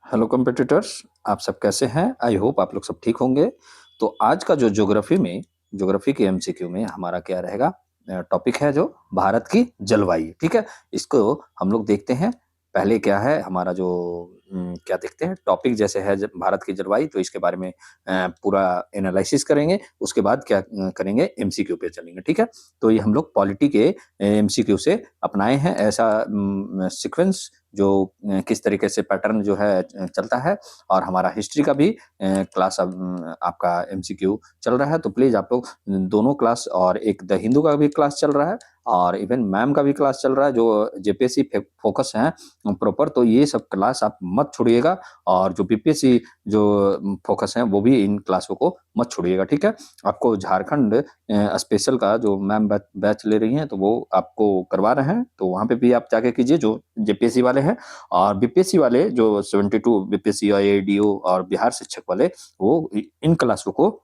Hello competitors, आप सब कैसे हैं? आई होप आप लोग सब ठीक होंगे। तो आज का जो ज्योग्राफी के एमसीक्यू में हमारा क्या रहेगा, टॉपिक है जो भारत की जलवायु, ठीक है? इसको हम लोग देखते हैं। पहले क्या है हमारा जो क्या देखते हैं टॉपिक जैसे है भारत की जलवायु, तो इसके बारे में पूरा एनालिसिस करेंगे। उसके बाद क्या करेंगे, एमसीक्यू पे चलेंगे, ठीक है? तो ये हम लोग पॉलिटी के एमसीक्यू से अपनाए हैं ऐसा सीक्वेंस जो किस तरीके से पैटर्न जो है चलता है। और हमारा हिस्ट्री का भी क्लास अब आपका एमसीक्यू चल रहा है, तो प्लीज़ आप लोग दोनों क्लास, और एक द हिंदू का भी क्लास चल रहा है और इवन मैम का भी क्लास चल रहा है जो जेपीएससी फोकस है प्रॉपर, तो ये सब क्लास आप मत छोड़िएगा। और जो बीपीएससी जो फोकस है वो भी इन क्लासों को मत छोड़िएगा, ठीक है? आपको झारखंड स्पेशल का जो मैम बैच ले रही हैं तो वो आपको करवा रहे हैं, तो वहाँ पे भी आप जाके कीजिए जो जेपीएससी वाले हैं। और बीपीएससी वाले जो 72 बीपीएससी और एडीओ और बिहार शिक्षक वाले, वो इन क्लासों को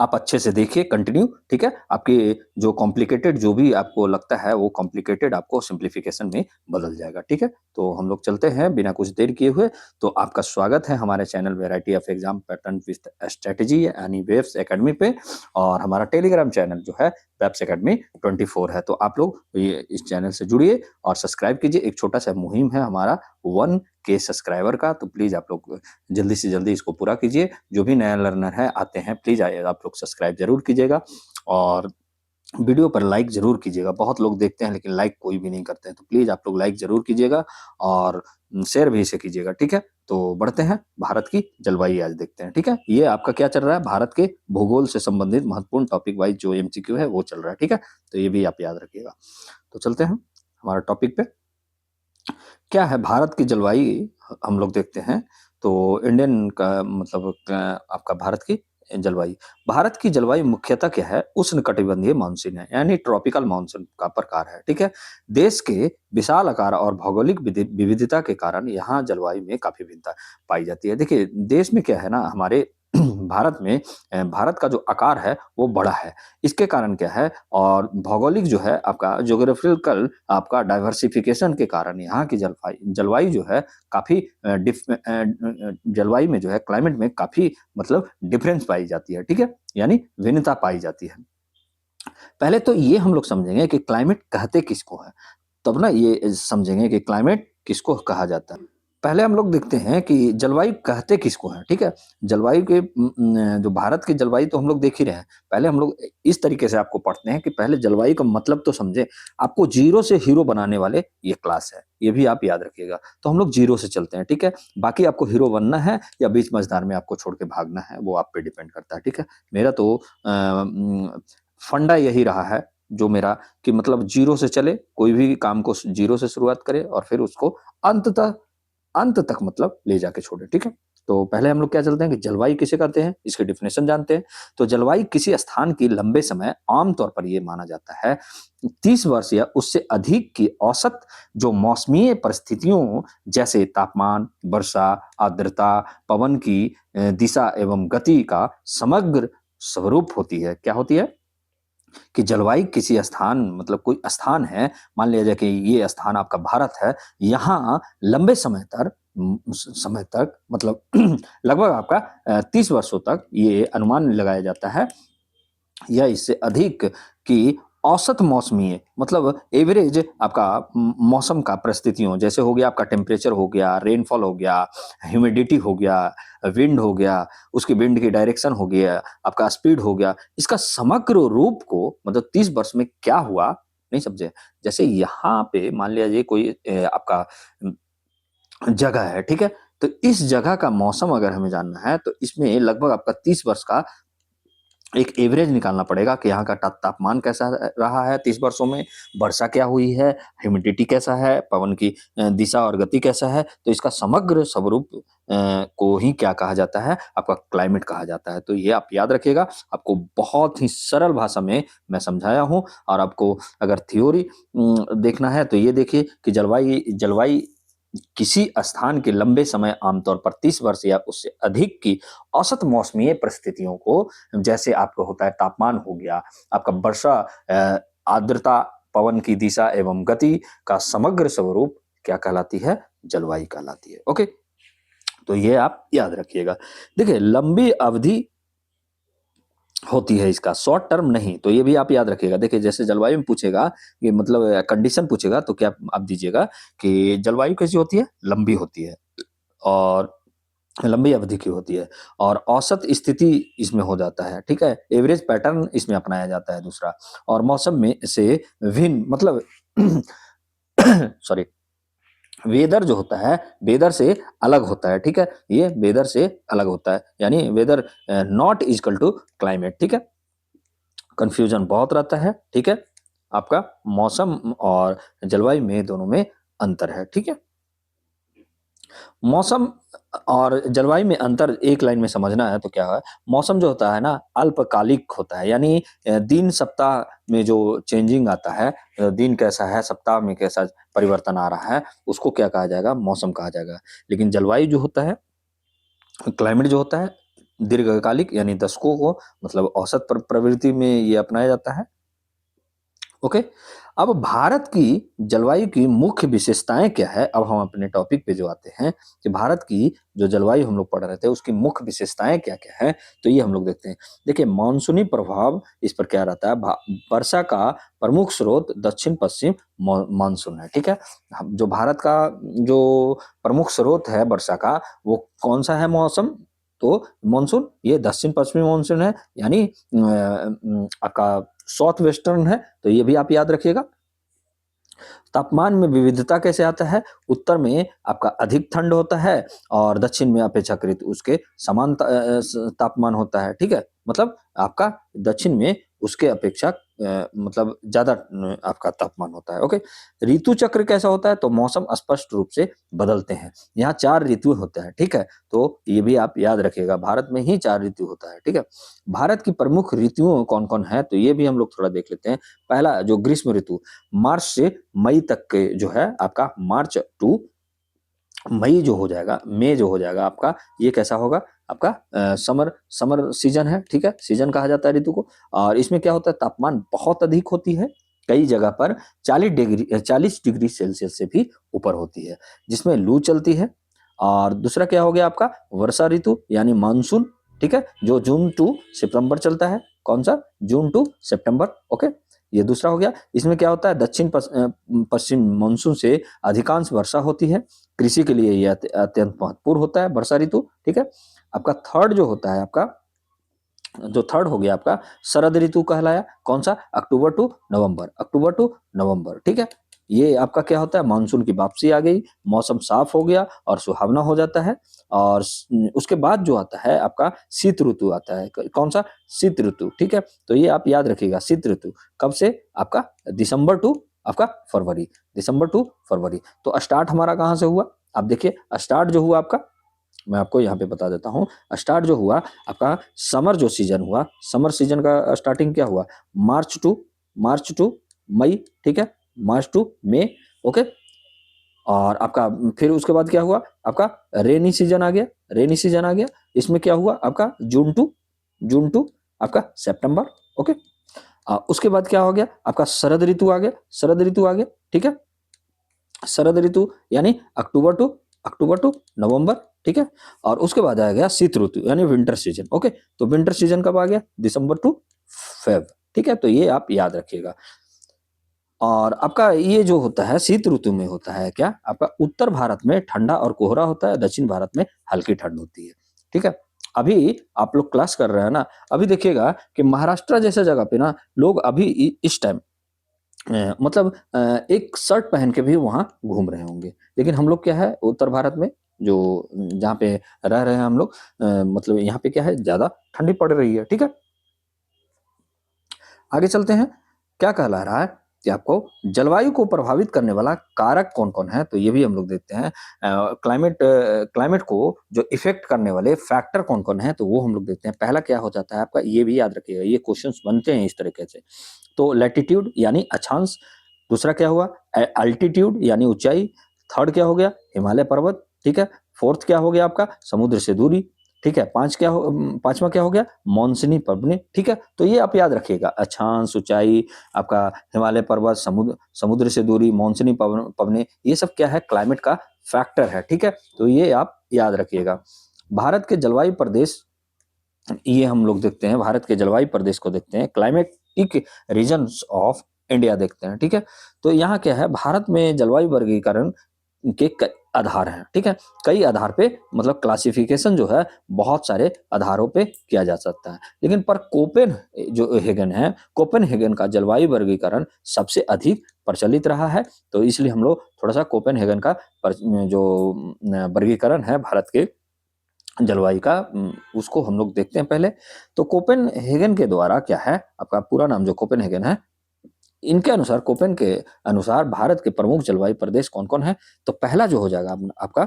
आप अच्छे से देखिए कंटिन्यू, ठीक है? आपकी जो कॉम्प्लिकेटेड जो भी आपको लगता है वो कॉम्प्लिकेटेड आपको सिंप्लीफिकेशन में बदल जाएगा, ठीक है? तो हम लोग चलते हैं बिना कुछ देर किए हुए। तो आपका स्वागत है हमारे channel variety of exam pattern with strategy यानी वेव्स एकेडमी पे। और हमारा टेलीग्राम चैनल जो है वेब्स एकेडमी 24 है। तो आप लोग ये इस चैनल से जुड़िए और सब्सक्राइब कीजिए। एक छोटा सा मुहिम है हमारा 1K सब्सक्राइबर का, तो प्लीज़ आप लोग जल्दी से जल्दी इसको पूरा कीजिए। जो भी नया लर्नर है आते हैं, प्लीज़ आइए आप लोग सब्सक्राइब ज़रूर कीजिएगा और वीडियो पर लाइक ज़रूर कीजिएगा। बहुत लोग देखते हैं लेकिन लाइक कोई भी नहीं करते हैं, तो प्लीज़ आप लोग लाइक ज़रूर कीजिएगा और शेयर भी इसे कीजिएगा, ठीक है? तो बढ़ते हैं, भारत की जलवायु आज देखते हैं, ठीक है? ये आपका क्या चल रहा है, भारत के भूगोल से संबंधित महत्वपूर्ण टॉपिक वाइज़ जो एमसीक्यू है वो चल रहा है, ठीक है? तो ये भी आप याद रखिएगा। तो चलते हैं हमारे टॉपिक पे। क्या है भारत की जलवायु, हम लोग देखते हैं। तो इंडियन का मतलब आपका भारत की जलवायु, भारत की जलवायु मुख्यतः क्या है, उष्णकटिबंधीय मानसून है यानी ट्रॉपिकल मानसून का प्रकार है, ठीक है? देश के विशाल आकार और भौगोलिक विविधता के कारण यहाँ जलवायु में काफी भिन्नता पाई जाती है। देखिए देश में क्या है ना, हमारे भारत में भारत का जो आकार है वो बड़ा है। इसके कारण क्या है, और भौगोलिक जो है आपका ज्योग्राफिकल आपका डाइवर्सिफिकेशन के कारण यहाँ की जलवायु जो है काफ़ी जलवायु में जो है क्लाइमेट में काफ़ी मतलब डिफरेंस पाई जाती है, ठीक है? यानी भिन्नता पाई जाती है। पहले तो ये हम लोग समझेंगे कि क्लाइमेट कहते किसको है, तब ना ये समझेंगे कि क्लाइमेट किसको कहा जाता है। पहले हम लोग देखते हैं कि जलवायु कहते किसको हैं, ठीक है? जलवायु के जो भारत की जलवायु तो हम लोग देख ही रहे हैं। पहले हम लोग इस तरीके से आपको पढ़ते हैं कि पहले जलवायु का मतलब तो समझें। आपको ज़ीरो से हीरो बनाने वाले ये क्लास है, ये भी आप याद रखिएगा। तो हम लोग ज़ीरो से चलते हैं, ठीक है? बाकी आपको हीरो बनना है या बीच मझधार में आपको छोड़ के भागना है, वो आप पे डिपेंड करता है, ठीक है? मेरा तो फंडा यही रहा है जो मेरा, कि मतलब ज़ीरो से चले, कोई भी काम को ज़ीरो से शुरुआत करे और फिर उसको अंत तक मतलब ले जाके छोड़े, ठीक है? तो पहले हम लोग क्या चलते हैं कि जलवायु किसे कहते हैं, इसकी डेफिनेशन जानते हैं। तो जलवायु किसी स्थान की लंबे समय, आम तौर पर ये माना जाता है 30 वर्ष या उससे अधिक की औसत जो मौसमीय परिस्थितियों जैसे तापमान, वर्षा, आर्द्रता, पवन की दिशा एवं गति का समग्र स्वरूप होती है। क्या होती है? कि जलवायु किसी स्थान मतलब कोई स्थान है, मान लिया जाए कि ये स्थान आपका भारत है, यहाँ लंबे समय तक मतलब लगभग आपका 30 वर्षों तक ये अनुमान लगाया जाता है या इससे अधिक की औसत मौसमी मतलब एवरेज आपका मौसम का परिस्थितियों जैसे हो गया आपका टेम्परेचर हो गया, रेनफॉल हो गया, ह्यूमिडिटी हो गया, विंड हो गया, उसकी विंड की डायरेक्शन हो गया, आपका स्पीड हो गया, इसका समग्र रूप को मतलब 30 वर्ष में क्या हुआ, नहीं समझे? जैसे यहाँ पे मान लिया कोई आपका जगह है, ठीक है? तो इस जगह का मौसम अगर हमें जानना है तो इसमें लगभग आपका 30 वर्ष का एक एवरेज निकालना पड़ेगा कि यहाँ का तापमान कैसा रहा है 30 वर्षों में, वर्षा क्या हुई है, ह्यूमिडिटी कैसा है, पवन की दिशा और गति कैसा है, तो इसका समग्र स्वरूप को ही क्या कहा जाता है, आपका क्लाइमेट कहा जाता है। तो ये आप याद रखिएगा, आपको बहुत ही सरल भाषा में मैं समझाया हूँ। और आपको अगर थ्योरी देखना है तो ये देखिए कि जलवायु जलवायु किसी स्थान के लंबे समय आमतौर पर 30 वर्ष या उससे अधिक की औसत मौसमीय परिस्थितियों को, जैसे आपको होता है तापमान हो गया, आपका वर्षा, आर्द्रता, पवन की दिशा एवं गति का समग्र स्वरूप क्या कहलाती है, जलवायु कहलाती है। ओके, तो ये आप याद रखिएगा। देखिए लंबी अवधि होती है इसका, शॉर्ट टर्म नहीं, तो ये भी आप याद रखिएगा। देखिए जैसे जलवायु में पूछेगा कि मतलब कंडीशन पूछेगा तो क्या आप दीजिएगा कि जलवायु कैसी होती है, लंबी होती है और लंबी अवधि की होती है और औसत स्थिति इसमें हो जाता है, ठीक है, एवरेज पैटर्न इसमें अपनाया जाता है दूसरा, और मौसम में से भिन्न मतलब सॉरी, वेदर जो होता है वेदर से अलग होता है, ठीक है, ये वेदर से अलग होता है, यानी weather not equal to climate, ठीक है, कंफ्यूजन बहुत रहता है, ठीक है, आपका मौसम और जलवायु में दोनों में अंतर है, ठीक है। मौसम और जलवायु में अंतर एक लाइन में समझना है तो क्या है, मौसम जो होता है ना अल्पकालिक होता है, यानी दिन सप्ताह में जो चेंजिंग आता है, दिन कैसा है सप्ताह में कैसा परिवर्तन आ रहा है, उसको क्या कहा जाएगा, मौसम कहा जाएगा। लेकिन जलवायु जो होता है, क्लाइमेट जो होता है, दीर्घकालिक यानी दशकों को मतलब औसत प्रवृत्ति में ये अपनाया जाता है। ओके, अब भारत की जलवायु की मुख्य विशेषताएं क्या है, अब हम अपने टॉपिक पे जो आते हैं कि भारत की जो जलवायु हम लोग पढ़ रहे थे उसकी मुख्य विशेषताएं क्या क्या है, तो ये हम लोग देखते हैं। देखिए मानसूनी प्रभाव इस पर क्या रहता है, वर्षा का प्रमुख स्रोत दक्षिण पश्चिम मानसून है, ठीक है। जो भारत का जो प्रमुख स्रोत है वर्षा का, वो कौन सा है मौसम, तो मानसून, ये दक्षिण पश्चिमी मानसून है, यानी आपका साउथ वेस्टर्न है, तो ये भी आप याद रखिएगा। तापमान में विविधता कैसे आता है, उत्तर में आपका अधिक ठंड होता है और दक्षिण में अपेक्षाकृत उसके समान तापमान होता है, ठीक है, मतलब आपका दक्षिण में उसके अपेक्षा मतलब ज्यादा आपका तापमान होता है। ओके, ऋतु चक्र कैसा होता है, तो मौसम स्पष्ट रूप से बदलते हैं, यहाँ 4 ऋतु होते हैं, ठीक है, तो ये भी आप याद रखिएगा, भारत में ही 4 ऋतु होता है, ठीक है। भारत की प्रमुख ऋतुओं कौन कौन है, तो ये भी हम लोग थोड़ा देख लेते हैं। पहला जो ग्रीष्म ऋतु, मार्च से मई तक के जो है आपका, मार्च टू मई जो हो जाएगा, मई जो हो जाएगा आपका, ये कैसा होगा आपका, समर समर सीजन है, ठीक है, सीजन कहा जाता है ऋतु को। और इसमें क्या होता है, तापमान बहुत अधिक होती है, कई जगह पर 40 डिग्री सेल्सियस से भी ऊपर होती है, जिसमें लू चलती है। और दूसरा क्या हो गया आपका, वर्षा ऋतु यानी मानसून, ठीक है, जो जून टू सितंबर चलता है, कौन सा, जून टू सितंबर, ओके, ये दूसरा हो गया। इसमें क्या होता है, दक्षिण पश्चिम मानसून से अधिकांश वर्षा होती है, कृषि के लिए यह अत्यंत महत्वपूर्ण होता है वर्षा ऋतु, ठीक है। आपका थर्ड जो होता है आपका, जो थर्ड हो गया आपका शरद ऋतु कहलाया, कौन सा, अक्टूबर टू नवंबर, अक्टूबर टू नवंबर, ठीक है। ये आपका क्या होता है, मानसून की वापसी आ गई, मौसम साफ हो गया और सुहावना हो जाता है। और उसके बाद जो आता है आपका शीत ऋतु आता है, कौन सा, शीत ऋतु, ठीक है। तो ये आप याद रखिएगा, शीत ऋतु कब से, आपका दिसंबर टू आपका फरवरी, दिसंबर टू फरवरी। तो स्टार्ट हमारा कहाँ से हुआ, आप देखिए स्टार्ट जो हुआ आपका, मैं आपको यहाँ पे बता देता हूँ, स्टार्ट जो हुआ आपका, समर जो सीजन हुआ, समर सीजन का स्टार्टिंग क्या हुआ, मार्च टू मई, ठीक है, मार्च टू मई, ओके। और आपका फिर उसके बाद क्या हुआ आपका, रेनी सीजन आ गया, रेनी सीजन आ गया, इसमें क्या हुआ आपका, जून टू आपका सितंबर, ओके। उसके बाद क्या हो गया आपका, शरद ऋतु आ गया, शरद ऋतु आ गया, ठीक है, शरद ऋतु यानी अक्टूबर टू नवंबर, ठीक है। और उसके बाद आ गया शीत ऋतु यानी विंटर सीजन, ओके। तो विंटर सीजन कब आ गया, दिसंबर टू फेब, ठीक है, तो ये आप याद रखिएगा। और आपका ये जो होता है शीत ऋतु में होता है क्या, आपका उत्तर भारत में ठंडा और कोहरा होता है, दक्षिण भारत में हल्की ठंड होती है, ठीक है। अभी आप लोग क्लास कर रहे हैं ना, अभी देखिएगा कि महाराष्ट्र जैसे जगह पे ना लोग अभी इस टाइम मतलब एक शर्ट पहन के भी वहां घूम रहे होंगे, लेकिन हम लोग क्या है उत्तर भारत में जो जहाँ पे रह रहे हैं हम लोग, मतलब यहाँ पे क्या है, ज्यादा ठंडी पड़ रही है, ठीक है। आगे चलते हैं, क्या कहला रहा है कि आपको जलवायु को प्रभावित करने वाला कारक कौन कौन है, तो ये भी हम लोग देखते हैं। क्लाइमेट को जो इफेक्ट करने वाले फैक्टर कौन कौन है, तो वो हम लोग देखते हैं। पहला क्या हो जाता है आपका, ये भी याद रखिएगा, ये क्वेश्चंस बनते हैं इस तरीके से। तो लैटिट्यूड यानी अक्षांश, दूसरा क्या हुआ, अल्टीट्यूड यानी ऊंचाई, थर्ड क्या हो गया, हिमालय पर्वत, ठीक है, फोर्थ क्या हो गया आपका, समुद्र से दूरी, ठीक है। पांचवा क्या हो गया, मानसूनी पवने, ठीक है। तो ये आप याद रखिएगा, अक्षांश, ऊंचाई, आपका हिमालय पर्वत, समुद्र से दूरी, मानसूनी पवने, ये सब क्या है, क्लाइमेट का फैक्टर है, ठीक है। तो ये आप याद रखिएगा। भारत के जलवायु प्रदेश, ये हम लोग देखते हैं, भारत के जलवायु प्रदेश को देखते हैं, क्लाइमेटिक रीजन्स ऑफ इंडिया देखते हैं, ठीक है। तो यहाँ क्या है, भारत में जलवायु वर्गीकरण के कई आधार हैं, ठीक है। कई आधार पे, मतलब क्लासिफिकेशन जो है बहुत सारे आधारों पे किया जा सकता है, लेकिन पर कोपेनहेगन का जलवायु वर्गीकरण सबसे अधिक प्रचलित रहा है। तो इसलिए हम लोग थोड़ा सा कोपेनहेगन का जो वर्गीकरण है भारत के जलवायु का, उसको हम लोग देखते हैं पहले। तो कोपेनहेगन के द्वारा क्या है, आपका पूरा नाम जो कोपेनहेगन है, इनके अनुसार, कोपेन के अनुसार भारत के प्रमुख जलवायु प्रदेश कौन कौन है। तो पहला जो हो जाएगा आपका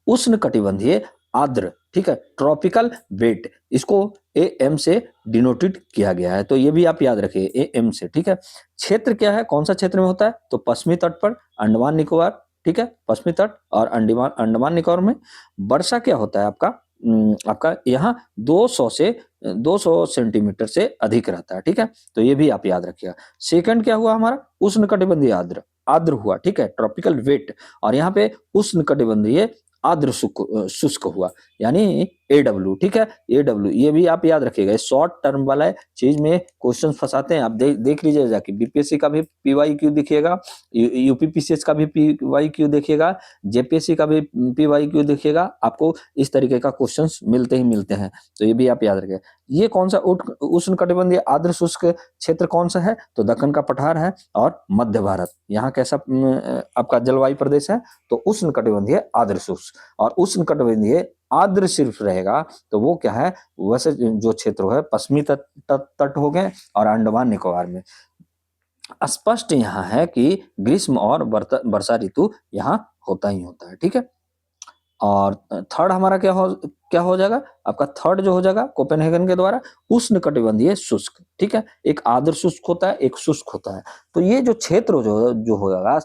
उष्णकटिबंधीय आर्द्र, ठीक है, ट्रॉपिकल वेट, इसको AM से डिनोटेड किया गया है। तो ये भी आप याद रखिए, AM से, ठीक है। क्षेत्र क्या है, कौन सा क्षेत्र में होता है, तो पश्चिमी तट पर, अंडमान निकोबार, ठीक है, पश्चिमी तट और अंडमान निकोबार में। वर्षा क्या होता है आपका यहाँ 200 सेंटीमीटर से अधिक रहता है, ठीक है। तो ये भी आप याद रखिएगा। सेकंड क्या हुआ हमारा, उष्णकटिबंधीय आर्द्र, आर्द्र हुआ, ठीक है, ट्रॉपिकल वेट, और यहाँ पे उष्णकटिबंधीय आर्द्र शुष्क हुआ, यानी AW, ठीक है। AW ये भी आप याद रखिएगा, शॉर्ट टर्म वाला चीज में क्वेश्चन फंसाते हैं। आप देख लीजिए जाके, BPSC का भी PYQ देखिएगा, UPPCS का भी PYQ देखिएगा, JPSC का भी PYQ देखिएगा, आपको इस तरीके का क्वेश्चंस मिलते ही मिलते हैं। तो ये भी आप याद रखिएगा। ये कौन सा उष्णकटिबंधीय आर्द्र शुष्क क्षेत्र कौन सा है, तो दक्कन का पठार है और मध्य भारत। यहाँ कैसा आपका जलवायु प्रदेश है, तो उष्णकटिबंधीय आर्द्र शुष्क। और उष्णकटिबंधीय आर्द्र सिर्फ रहेगा तो वो क्या है, वैसे जो क्षेत्र है पश्चिमी तट हो गए और अंडमान निकोबार में। स्पष्ट यहाँ है कि ग्रीष्म और वर्षा ऋतु यहाँ होता ही होता है, ठीक है। और थर्ड हमारा क्या हो जाएगा, आपका थर्ड जो हो जाएगा कोपेनहेगन के द्वारा, उष्णकटिबंधीय शुष्क, ठीक है। एक आर्द्र शुष्क होता है, एक शुष्क होता है। तो ये जो क्षेत्र जो हो जाएगा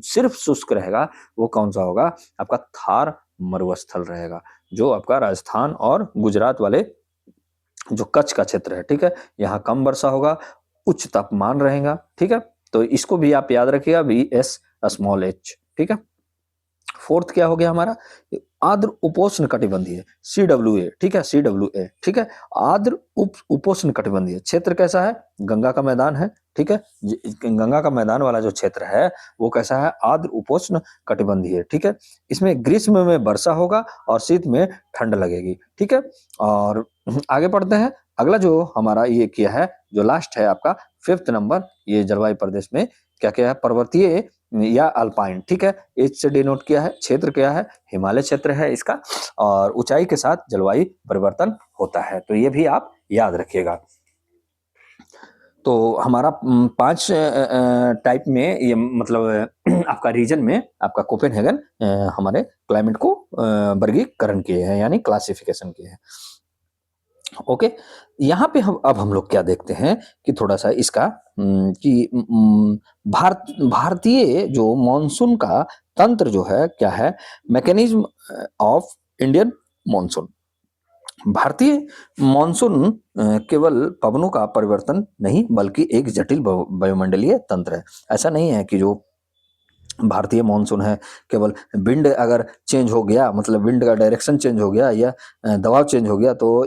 सिर्फ शुष्क रहेगा, वो कौन सा होगा, आपका थार मरुस्थल रहेगा, जो आपका राजस्थान और गुजरात वाले जो कच्छ का क्षेत्र है, ठीक है। यहाँ कम वर्षा होगा, उच्च तापमान रहेगा, ठीक है। तो इसको भी आप याद रखिएगा, VS_h, ठीक है। फोर्थ क्या हो गया हमारा, आर्द्र उपोष्ण कटिबंधीय, CWA, ठीक है, CWA, ठीक है। आर्द्र उपोष्ण कटिबंधीय क्षेत्र कैसा है, गंगा का मैदान है, ठीक है। गंगा का मैदान वाला जो क्षेत्र है वो कैसा है, आर्द्र उपोष्ण कटिबंधीय, ठीक है। इसमें ग्रीष्म में वर्षा होगा और शीत में ठंड लगेगी, ठीक है। और आगे पढ़ते हैं, अगला जो हमारा ये किया है, जो लास्ट है आपका 5th नंबर, ये जलवायु प्रदेश में क्या क्या है, पर्वतीय या अल्पाइन, ठीक है। एच से डिनोट किया है, क्षेत्र क्या है, हिमालय क्षेत्र है इसका, और ऊंचाई के साथ जलवायु परिवर्तन होता है। तो ये भी आप याद रखिएगा। तो हमारा 5 टाइप में ये, मतलब आपका रीजन में आपका कोपेनहेगन हमारे क्लाइमेट को वर्गीकरण किए हैं, यानी क्लासिफिकेशन किए हैं। ओके, यहाँ पे हम लोग क्या देखते हैं कि थोड़ा सा इसका कि भारतीय जो मानसून का तंत्र जो है क्या है, मैकेनिज्म ऑफ इंडियन मानसून। भारतीय मानसून केवल पवनों का परिवर्तन नहीं, बल्कि एक जटिल वायुमंडलीय तंत्र है। ऐसा नहीं है कि जो भारतीय मानसून है केवल विंड अगर चेंज हो गया, मतलब विंड का डायरेक्शन चेंज हो गया या दबाव चेंज हो गया, तो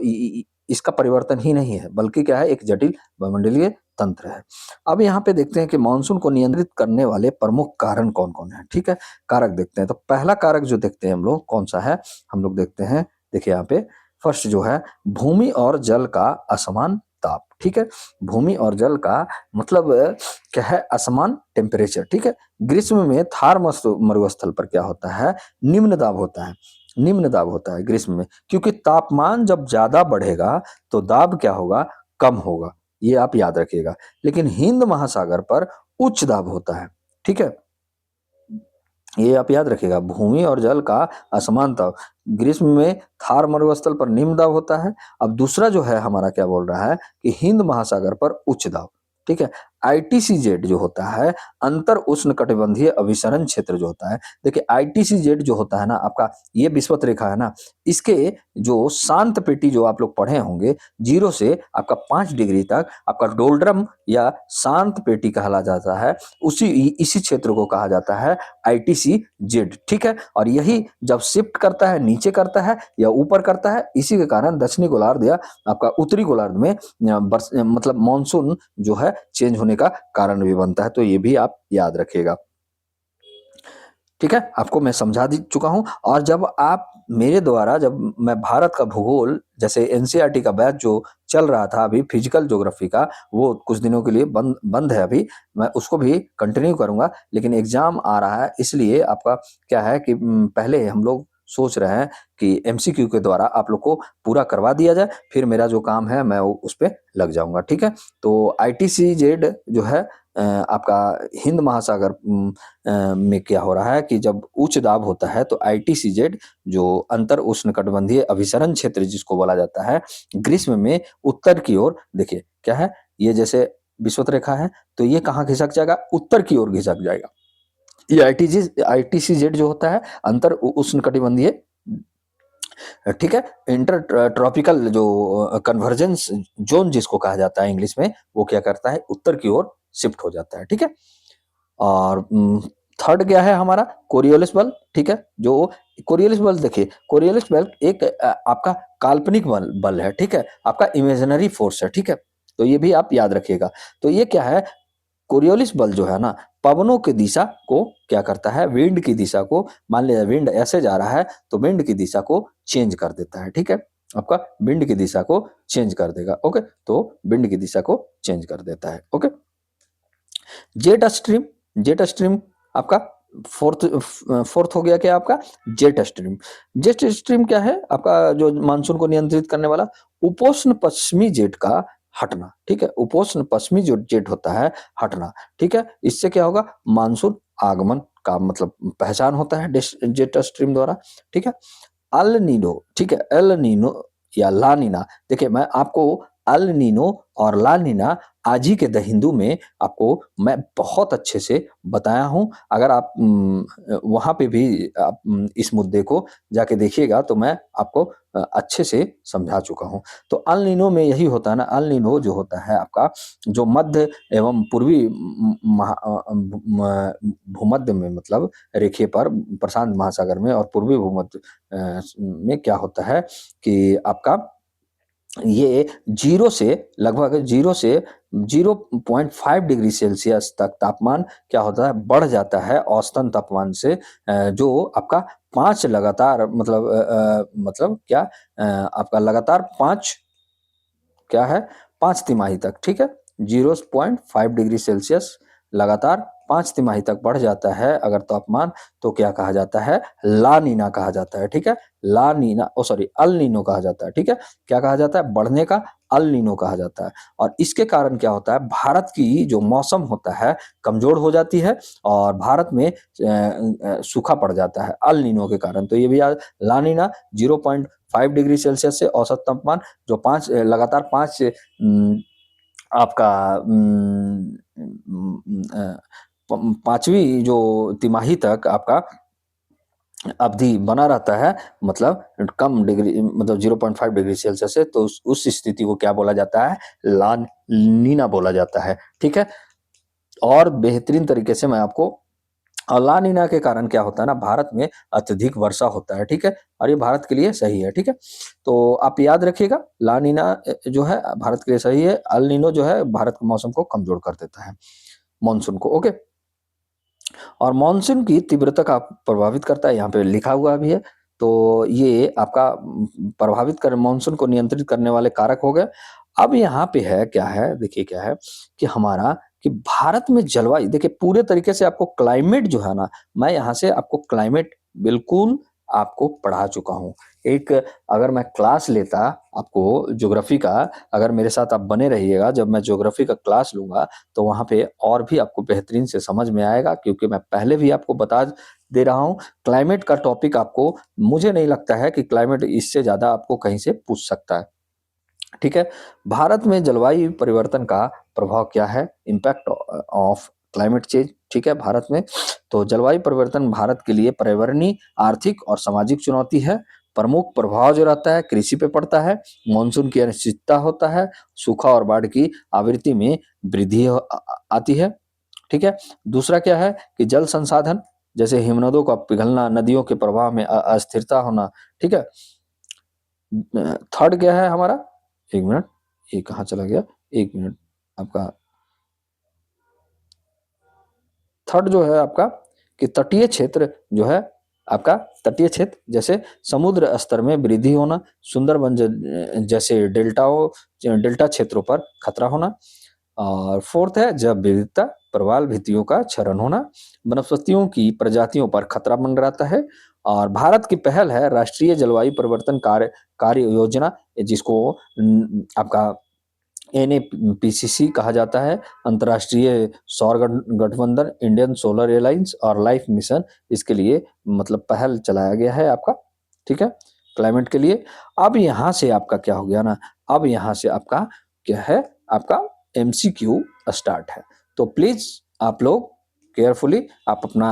इसका परिवर्तन ही नहीं है, बल्कि क्या है, एक जटिल वायुमंडलीय तंत्र है। अब यहाँ पे देखते हैं कि मानसून को नियंत्रित करने वाले प्रमुख कारण कौन कौन है, ठीक है। कारक देखते हैं, तो पहला कारक जो देखते हैं हम लोग कौन सा है, हम लोग देखते हैं, देखिए यहाँ पे फर्स्ट जो है, भूमि और जल का असमान ताप, ठीक है। भूमि और जल का मतलब क्या है, असमान टेम्परेचर, ठीक है। ग्रीष्म में थार मरुस्थल पर क्या होता है, निम्न दाब होता है, निम्न दाब होता है ग्रीष्म में, क्योंकि तापमान जब ज्यादा बढ़ेगा तो दाब क्या होगा, कम होगा, ये आप याद रखिएगा। लेकिन हिंद महासागर पर उच्च दाब होता है, ठीक है, ये आप याद रखिएगा। भूमि और जल का असमान दाब, ग्रीष्म में थार मरुस्थल पर निम्न दाब होता है। अब दूसरा जो है हमारा क्या बोल रहा है कि हिंद महासागर पर उच्च दाब, ठीक है। आईटीसीजेड जो होता है, अंतर उष्णकटिबंधीय अभिसरण क्षेत्र जो होता है, देखिए आईटीसीजेड जो होता है ना आपका, ये विषुवत रेखा है ना, इसके जो शांत पेटी जो आप लोग पढ़े होंगे, 0 से आपका 5 डिग्री तक आपका डोल्ड्रम या शांत पेटी कहला जाता है, इसी क्षेत्र को कहा जाता है आईटीसीजेड, ठीक है। और यही जब शिफ्ट करता है, नीचे करता है या ऊपर करता है, इसी के कारण दक्षिणी गोलार्ध या आपका उत्तरी गोलार्ध में मतलब मानसून जो है चेंज होने का कारण भी बनता है, तो ये भी आप याद रखिएगा, ठीक है। आपको मैं समझा दी चुका हूं। और जब आप मेरे द्वारा, जब मैं भारत का भूगोल, जैसे एनसीईआरटी का बैच जो चल रहा था अभी फिजिकल ज्योग्राफी का, वो कुछ दिनों के लिए बंद है अभी, मैं उसको भी कंटिन्यू करूंगा, लेकिन एग्जाम आ रहा है, इसलिए आपका क्या है कि पहले हम लोग सोच रहे हैं कि एमसीक्यू के द्वारा आप लोग को पूरा करवा दिया जाए, फिर मेरा जो काम है मैं उस पर लग जाऊंगा, ठीक है। तो आईटीसीजेड जो है आपका हिंद महासागर में क्या हो रहा है कि जब उच्च दाब होता है तो आईटीसीजेड जो अंतर उष्णकटिबंधीय अभिसरण क्षेत्र जिसको बोला जाता है, ग्रीष्म में उत्तर की ओर, देखिए क्या है, ये जैसे विषुवत रेखा है, तो ये कहाँ खिसक जाएगा, उत्तर की ओर खिसक जाएगा। ये आईटीसीजेड जो होता है अंतर उष्णकटिबंधीय, ठीक है, इंटर ट्रॉपिकल जो कन्वर्जेंस जोन जिसको कहा जाता है इंग्लिश में, वो क्या करता है, उत्तर की ओर शिफ्ट हो जाता है, ठीक है। और थर्ड क्या है हमारा, कोरियोलिस बल, ठीक है। जो कोरियोलिस बल, देखिए कोरियोलिस बल एक आपका काल्पनिक बल है, ठीक है, आपका इमेजिनरी फोर्स है, ठीक है। तो ये भी आप याद रखिएगा। तो ये क्या है, कोरियोलिस बल जो है ना, पवनों की दिशा को क्या करता है, विंड की दिशा को, मान लिया विंड ऐसे जा रहा है तो विंड की दिशा को चेंज कर देता है, ठीक है, आपका विंड की दिशा को चेंज कर देगा, ओके। तो विंड की दिशा को चेंज कर देता है, ओके। जेट स्ट्रीम आपका फोर्थ हो गया क्या आपका, जेट स्ट्रीम। जेट स्ट्रीम क्या है आपका, जो मानसून को नियंत्रित करने वाला उपोष्ण पश्चिमी जेट का हटना, ठीक है, उपोष्ण पश्चिमी जो जेट होता है हटना, ठीक है। इससे क्या होगा, मानसून आगमन का मतलब पहचान होता है जेट स्ट्रीम द्वारा, ठीक है। अल नीनो, ठीक है, एल नीनो या ला नीना, देखिए मैं आपको अल नीनो और ला नीना आज ही के द हिंदू में आपको मैं बहुत अच्छे से बताया हूं। अगर आप वहां पे भी आप इस मुद्दे को जाके देखिएगा तो मैं आपको अच्छे से समझा चुका हूं। तो अल नीनो में यही होता है ना, अल नीनो जो होता है आपका, जो मध्य एवं पूर्वी भूमध्य में, मतलब रेखीय पर प्रशांत महासागर में और पूर्वी भूमध्य में क्या होता है कि आपका ये 0 से लगभग 0 से 0.5 डिग्री सेल्सियस तक तापमान क्या होता है, बढ़ जाता है औसतन तापमान से, जो आपका 5 लगातार मतलब क्या, आपका लगातार 5 क्या है, 5 तिमाही तक, ठीक है, 0.5 डिग्री सेल्सियस लगातार 5 तिमाही तक बढ़ जाता है अगर तापमान, तो क्या कहा जाता है, ला नीना कहा जाता है, ठीक है। ला नीना, ओ सॉरी, अल नीनो कहा जाता है, ठीक है। क्या कहा जाता है, बढ़ने का अल नीनो कहा जाता है। और इसके कारण क्या होता है, भारत की जो मौसम होता है कमजोर हो जाती है और भारत में सूखा पड़ जाता है अल नीनो के कारण। तो ये भी याद, ला नीना 0.5 डिग्री सेल्सियस से औसत तापमान, जो 5 लगातार 5 आपका पांचवी जो तिमाही तक आपका अवधि बना रहता है, मतलब कम डिग्री, मतलब 0.5 डिग्री सेल्सियस से, तो उस स्थिति को क्या बोला जाता है, ला नीना बोला जाता है, ठीक है। और बेहतरीन तरीके से मैं आपको, और ला नीना के कारण क्या होता है ना, भारत में अत्यधिक वर्षा होता है, ठीक है, और ये भारत के लिए सही है, ठीक है। तो आप याद रखिएगा, ला नीना जो है भारत के लिए सही है, अल नीनो जो है भारत के मौसम को कमजोर कर देता है, मानसून को, ओके। और मानसून की तीव्रता का प्रभावित करता है, यहाँ पे लिखा हुआ भी है। तो ये आपका प्रभावित कर मानसून को नियंत्रित करने वाले कारक हो गए। अब यहाँ पे है क्या है, देखिए क्या है कि हमारा, कि भारत में जलवायु, देखिए पूरे तरीके से आपको क्लाइमेट जो है ना, मैं यहाँ से आपको क्लाइमेट बिल्कुल आपको पढ़ा चुका हूँ। एक अगर मैं क्लास लेता आपको ज्योग्राफी का, अगर मेरे साथ आप बने रहिएगा, जब मैं ज्योग्राफी का क्लास लूंगा तो वहां पे और भी आपको बेहतरीन से समझ में आएगा, क्योंकि मैं पहले भी आपको बता दे रहा हूँ, क्लाइमेट का टॉपिक आपको, मुझे नहीं लगता है कि क्लाइमेट इससे ज्यादा आपको कहीं से पूछ सकता है, ठीक है। भारत में जलवायु परिवर्तन का प्रभाव क्या है? Impact of climate change. ठीक है, भारत में तो जलवायु परिवर्तन भारत के लिए पर्यावरणीय, आर्थिक और सामाजिक चुनौती है। प्रमुख प्रभाव जो रहता है कृषि पे पड़ता है, मानसून की अनिश्चितता होता है, सूखा और बाढ़ की आवृत्ति में वृद्धि आती है। ठीक है। दूसरा क्या है कि जल संसाधन, जैसे हिमनदों का पिघलना, नदियों के प्रवाह में अस्थिरता होना। ठीक है। थर्ड क्या है हमारा? एक मिनट, ये कहाँ चला गया? एक मिनट, आपका थर्ड जो है आपका कि तटीय क्षेत्र जो है आपका, तटीय क्षेत्र जैसे समुद्र स्तर में वृद्धि होना, सुंदरबन जैसे डेल्टा क्षेत्रों पर खतरा होना। और फोर्थ है जैव विविधता, प्रवाल भित्तियों का क्षरण होना, वनस्पतियों की प्रजातियों पर खतरा मंडराता है। और भारत की पहल है राष्ट्रीय जलवायु परिवर्तन कार्य योजना, जिसको आपका एनएपीसीसी कहा जाता है, अंतर्राष्ट्रीय सौर गठबंधन, इंडियन सोलर एलायंस और लाइफ मिशन, इसके लिए मतलब पहल चलाया गया है आपका। ठीक है, क्लाइमेट के लिए। अब यहाँ से आपका क्या हो गया ना, अब यहाँ से आपका क्या है, आपका एमसीक्यू स्टार्ट है। तो प्लीज आप लोग केयरफुली आप अपना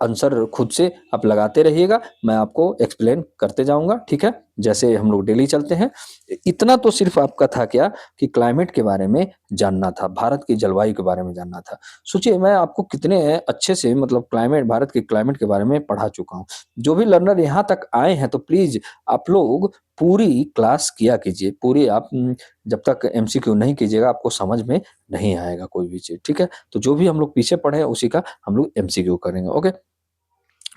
आंसर खुद से आप लगाते रहिएगा, मैं आपको एक्सप्लेन करते जाऊंगा। ठीक है, जैसे हम लोग डेली चलते हैं। इतना तो सिर्फ आपका था क्या कि क्लाइमेट के बारे में जानना था, भारत की जलवायु के बारे में जानना था। सोचिए मैं आपको कितने अच्छे से मतलब क्लाइमेट, भारत के क्लाइमेट के बारे में पढ़ा चुका हूँ। जो भी लर्नर यहाँ तक आए हैं तो प्लीज आप लोग पूरी क्लास किया कीजिए, पूरी आप जब तक एमसीक्यू नहीं कीजिएगा आपको समझ में नहीं आएगा कोई भी चीज। ठीक है, तो जो भी हम लोग पीछे पढ़े हैं उसी का हम लोग एमसीक्यू करेंगे। ओके,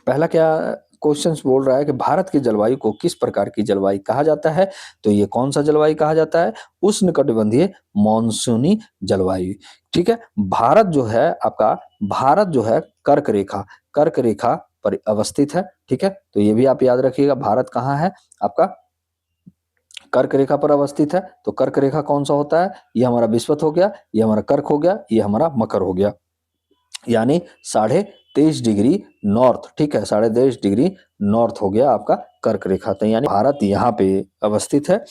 पहला क्या क्वेश्चंस बोल रहा है कि भारत की जलवायु को किस प्रकार की जलवायु कहा जाता है? तो ये कौन सा जलवायु कहा जाता है? उष्णकटिबंधीय मानसूनी जलवायु। ठीक है, भारत जो है आपका, भारत जो है कर्क रेखा पर अवस्थित है। ठीक है, तो ये भी आप याद रखिएगा, भारत कहाँ है आपका? कर्क रेखा पर अवस्थित है। तो कर्क रेखा कौन सा होता है? ये हमारा विषुवत हो गया, ये हमारा कर्क हो गया, ये हमारा मकर हो गया, यानी 23.5 डिग्री नॉर्थ। ठीक है, 23.5 डिग्री नॉर्थ हो गया आपका कर्क रेखा। तो यानी भारत यहाँ पे अवस्थित है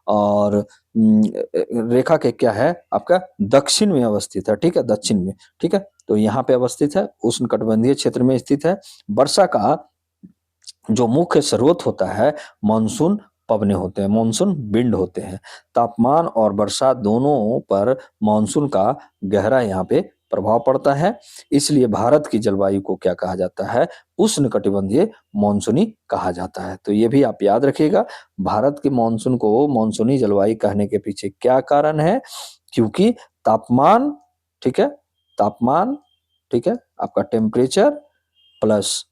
और रेखा के क्या है आपका दक्षिण में अवस्थित है। ठीक है, दक्षिण में। ठीक है, तो यहाँ पे अवस्थित है, उष्णकटिबंधीय क्षेत्र में स्थित है। वर्षा का जो मुख्य स्रोत होता है मानसून पवने होते हैं, मानसून विंड होते हैं। तापमान और वर्षा दोनों पर मानसून का गहरा यहाँ पे प्रभाव पड़ता है। इसलिए भारत की जलवायु को क्या कहा जाता है? उष्णकटिबंधीय मानसूनी कहा जाता है। तो ये भी आप याद रखिएगा, भारत के मानसून को मानसूनी जलवायु कहने के पीछे क्या कारण है? क्योंकि तापमान, ठीक है, तापमान, ठीक है, आपका टेम्परेचर प्लस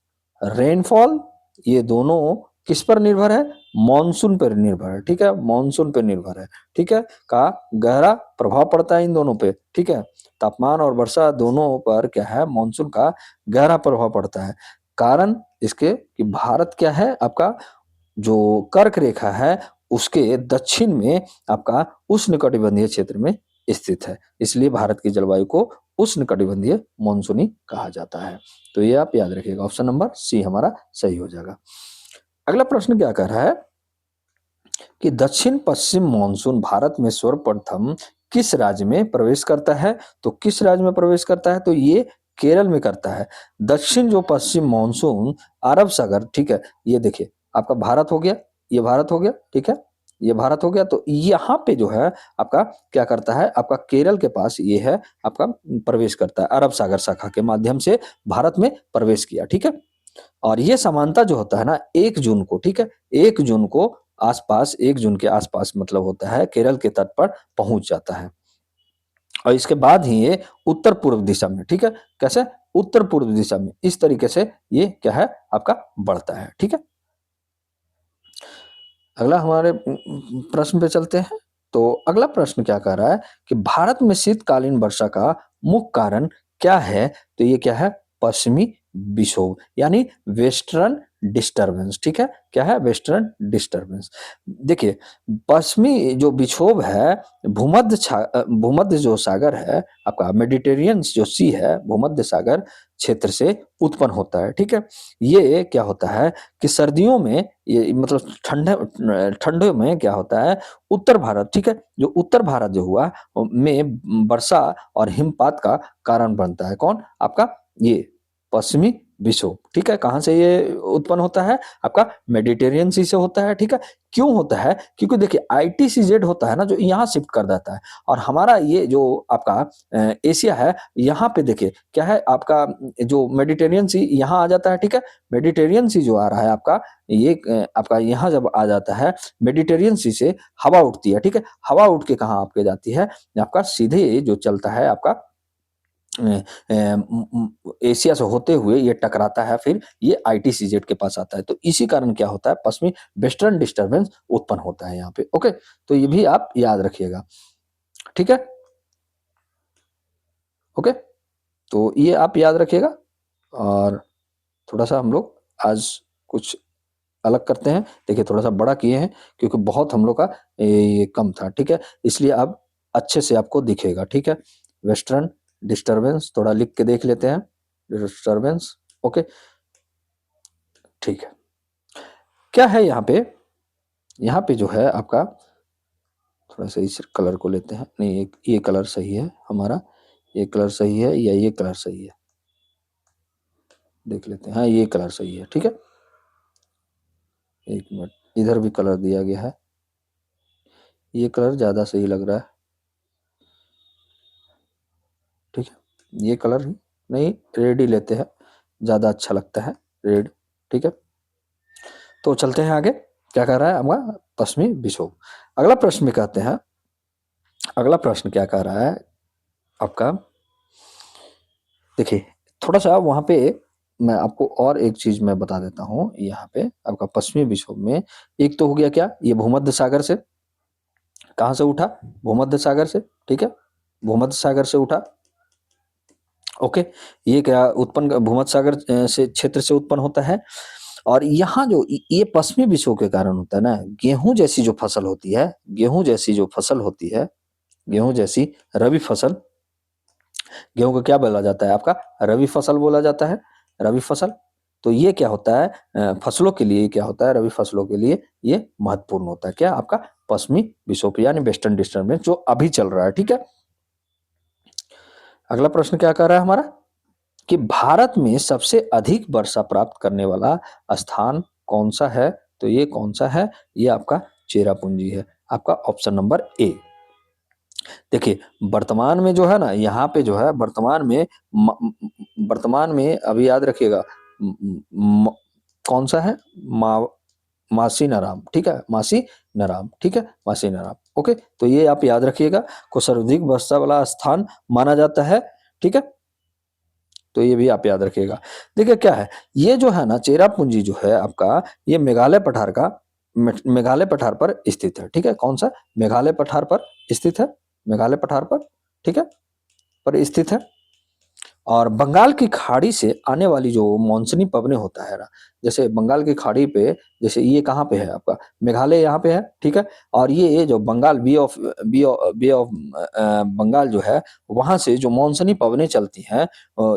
रेनफॉल, ये दोनों किस पर निर्भर है? मॉनसून पर निर्भर है। ठीक है, मॉनसून पर निर्भर है। ठीक है, का गहरा प्रभाव पड़ता है इन दोनों पे। ठीक है, तापमान और वर्षा दोनों पर क्या है, मॉनसून का गहरा प्रभाव पड़ता है। कारण इसके कि भारत क्या है आपका, जो कर्क रेखा है उसके दक्षिण में आपका उष्णकटिबंधीय क्षेत्र में स्थित है, इसलिए भारत की जलवायु को उष्णकटिबंधीय मानसूनी कहा जाता है। तो ये आप याद रखिएगा, ऑप्शन नंबर सी हमारा सही हो जाएगा। अगला प्रश्न क्या कह रहा है कि दक्षिण पश्चिम मानसून भारत में सर्वप्रथम किस राज्य में प्रवेश करता है? तो किस राज्य में प्रवेश करता है? तो ये केरल में करता है। दक्षिण जो पश्चिम मानसून अरब सागर, ठीक है, ये देखिए आपका भारत हो गया, ये भारत हो गया। ठीक है, ये भारत हो गया। तो यहाँ पे जो है आपका क्या करता है, आपका केरल के पास ये है आपका प्रवेश करता है, अरब सागर शाखा के माध्यम से भारत में प्रवेश किया। ठीक है, और ये समानता जो होता है ना 1 जून को, ठीक है, 1 जून को आसपास, 1 जून के आसपास मतलब होता है केरल के तट पर पहुंच जाता है। और इसके बाद ही ये उत्तर पूर्व दिशा में, ठीक है, कैसे? उत्तर पूर्व दिशा में इस तरीके से ये क्या है आपका बढ़ता है। ठीक है, अगला हमारे प्रश्न पे चलते हैं। तो अगला प्रश्न क्या कह रहा है कि भारत में शीतकालीन वर्षा का मुख्य कारण क्या है? तो ये क्या है? पश्चिमी विक्षोभ, यानी वेस्टर्न डिस्टरबेंस। ठीक है, क्या है? Western disturbance. देखिए, पश्चिमी जो विक्षोभ है, भूमध्य जो सागर है आपका, मेडिटेरियन जो सी है, भूमध्य सागर क्षेत्र से उत्पन्न होता है। ठीक है, ये क्या होता है कि सर्दियों में, ये मतलब ठंडे में क्या होता है, उत्तर भारत, ठीक है, जो उत्तर भारत जो हुआ में वर्षा और हिमपात का कारण बनता है। कौन? आपका ये पश्चिमी विक्षोभ। ठीक है, कहाँ से ये उत्पन्न होता है? आपका मेडिटेरियन सी से होता है। ठीक है, क्यों होता है? क्योंकि देखिए आईटीसीजेड होता है ना, जो यहाँ शिफ्ट कर देता है, और हमारा ये जो आपका एशिया है, यहाँ पे देखिए क्या है, आपका जो मेडिटेरियन सी यहाँ आ जाता है। ठीक है, मेडिटेरियन सी जो आ रहा है आपका, ये आपका यहाँ जब आ जाता है, मेडिटेरियन सी से हवा उठती है। ठीक है, हवा उठ के कहाँ आपके जाती है? आपका सीधे जो चलता है आपका एशिया से होते हुए ये टकराता है, फिर ये आईटीसीजेड के पास आता है। तो इसी कारण क्या होता है, पश्चिमी वेस्टर्न डिस्टरबेंस उत्पन्न होता है यहाँ पे। ओके, तो ये भी आप याद रखिएगा। ठीक है, ओके, तो ये आप याद रखिएगा। और थोड़ा सा हम लोग आज कुछ अलग करते हैं। देखिए, थोड़ा सा बड़ा किए हैं क्योंकि बहुत हम लोग का ये कम था। ठीक है, इसलिए अब अच्छे से आपको दिखेगा। ठीक है, वेस्टर्न डिस्टरबेंस थोड़ा लिख के देख लेते हैं, डिस्टरबेंस। ओके, ठीक है, क्या है यहाँ पे? यहाँ पे जो है आपका, थोड़ा सा इस कलर को लेते हैं, नहीं ये कलर सही है हमारा, ये कलर सही है या ये कलर सही है, देख लेते हैं। हाँ, ये कलर सही है। ठीक है, एक मिनट, इधर भी कलर दिया गया है, ये कलर ज़्यादा सही लग रहा है। ठीक है, ये कलर ही नहीं, रेड ही लेते हैं, ज़्यादा अच्छा लगता है रेड। ठीक है, तो चलते हैं आगे। क्या कह रहा है हमारा? पश्चिमी विक्षोभ। अगला प्रश्न में कहते हैं, अगला प्रश्न क्या कह रहा है आपका? देखिए, थोड़ा सा वहाँ पे मैं आपको और एक चीज मैं बता देता हूँ। यहाँ पे आपका पश्चिमी विक्षोभ में एक तो हो गया क्या, ये भूमध्य सागर से, कहाँ से उठा? भूमध्य सागर से। ठीक है, भूमध्य सागर से उठा। ओके, ये क्या उत्पन्न भूमध्य सागर से क्षेत्र से उत्पन्न होता है। और यहाँ जो ये पश्चिमी विक्षोभ के कारण होता है ना, गेहूं जैसी जो फसल होती है, गेहूं जैसी जो फसल होती है, गेहूं जैसी रबी फसल, गेहूं को क्या बोला जाता है आपका? रबी फसल बोला जाता है, रबी फसल। तो ये क्या होता है, फसलों के लिए क्या होता है, रबी फसलों के लिए ये महत्वपूर्ण होता है। क्या आपका? पश्चिमी विक्षोभ यानी वेस्टर्न डिस्टर्बेंस जो अभी चल रहा है। ठीक है, अगला प्रश्न क्या कर रहा है हमारा कि भारत में सबसे अधिक वर्षा प्राप्त करने वाला स्थान कौन सा है? तो ये कौन सा है? ये आपका चेरापूंजी है, आपका ऑप्शन नंबर ए। देखिए, वर्तमान में जो है ना, यहाँ पे जो है वर्तमान में वर्तमान में अभी याद रखिएगा, कौन सा है? मा मासी नाराम। ठीक है, मासी नाराम। ठीक है, मासी नाराम। ओके, तो ये आप याद रखिएगा, को सर्वाधिक वर्षा वाला स्थान माना जाता है। ठीक है, तो ये भी आप याद रखिएगा। देखिए क्या है, ये जो है ना चेरापूंजी जो है आपका, ये मेघालय पठार का, मेघालय पठार पर स्थित है। ठीक है, कौन सा? मेघालय पठार पर स्थित है, मेघालय पठार पर। ठीक है, पर स्थित है। और बंगाल की खाड़ी से आने वाली जो मानसूनी पवनें होता है ना, जैसे बंगाल की खाड़ी पे, जैसे ये कहाँ पे है आपका? मेघालय यहाँ पे है। ठीक है, और ये जो बंगाल बे ऑफ बंगाल जो है, वहां से जो मानसूनी पवनें चलती हैं,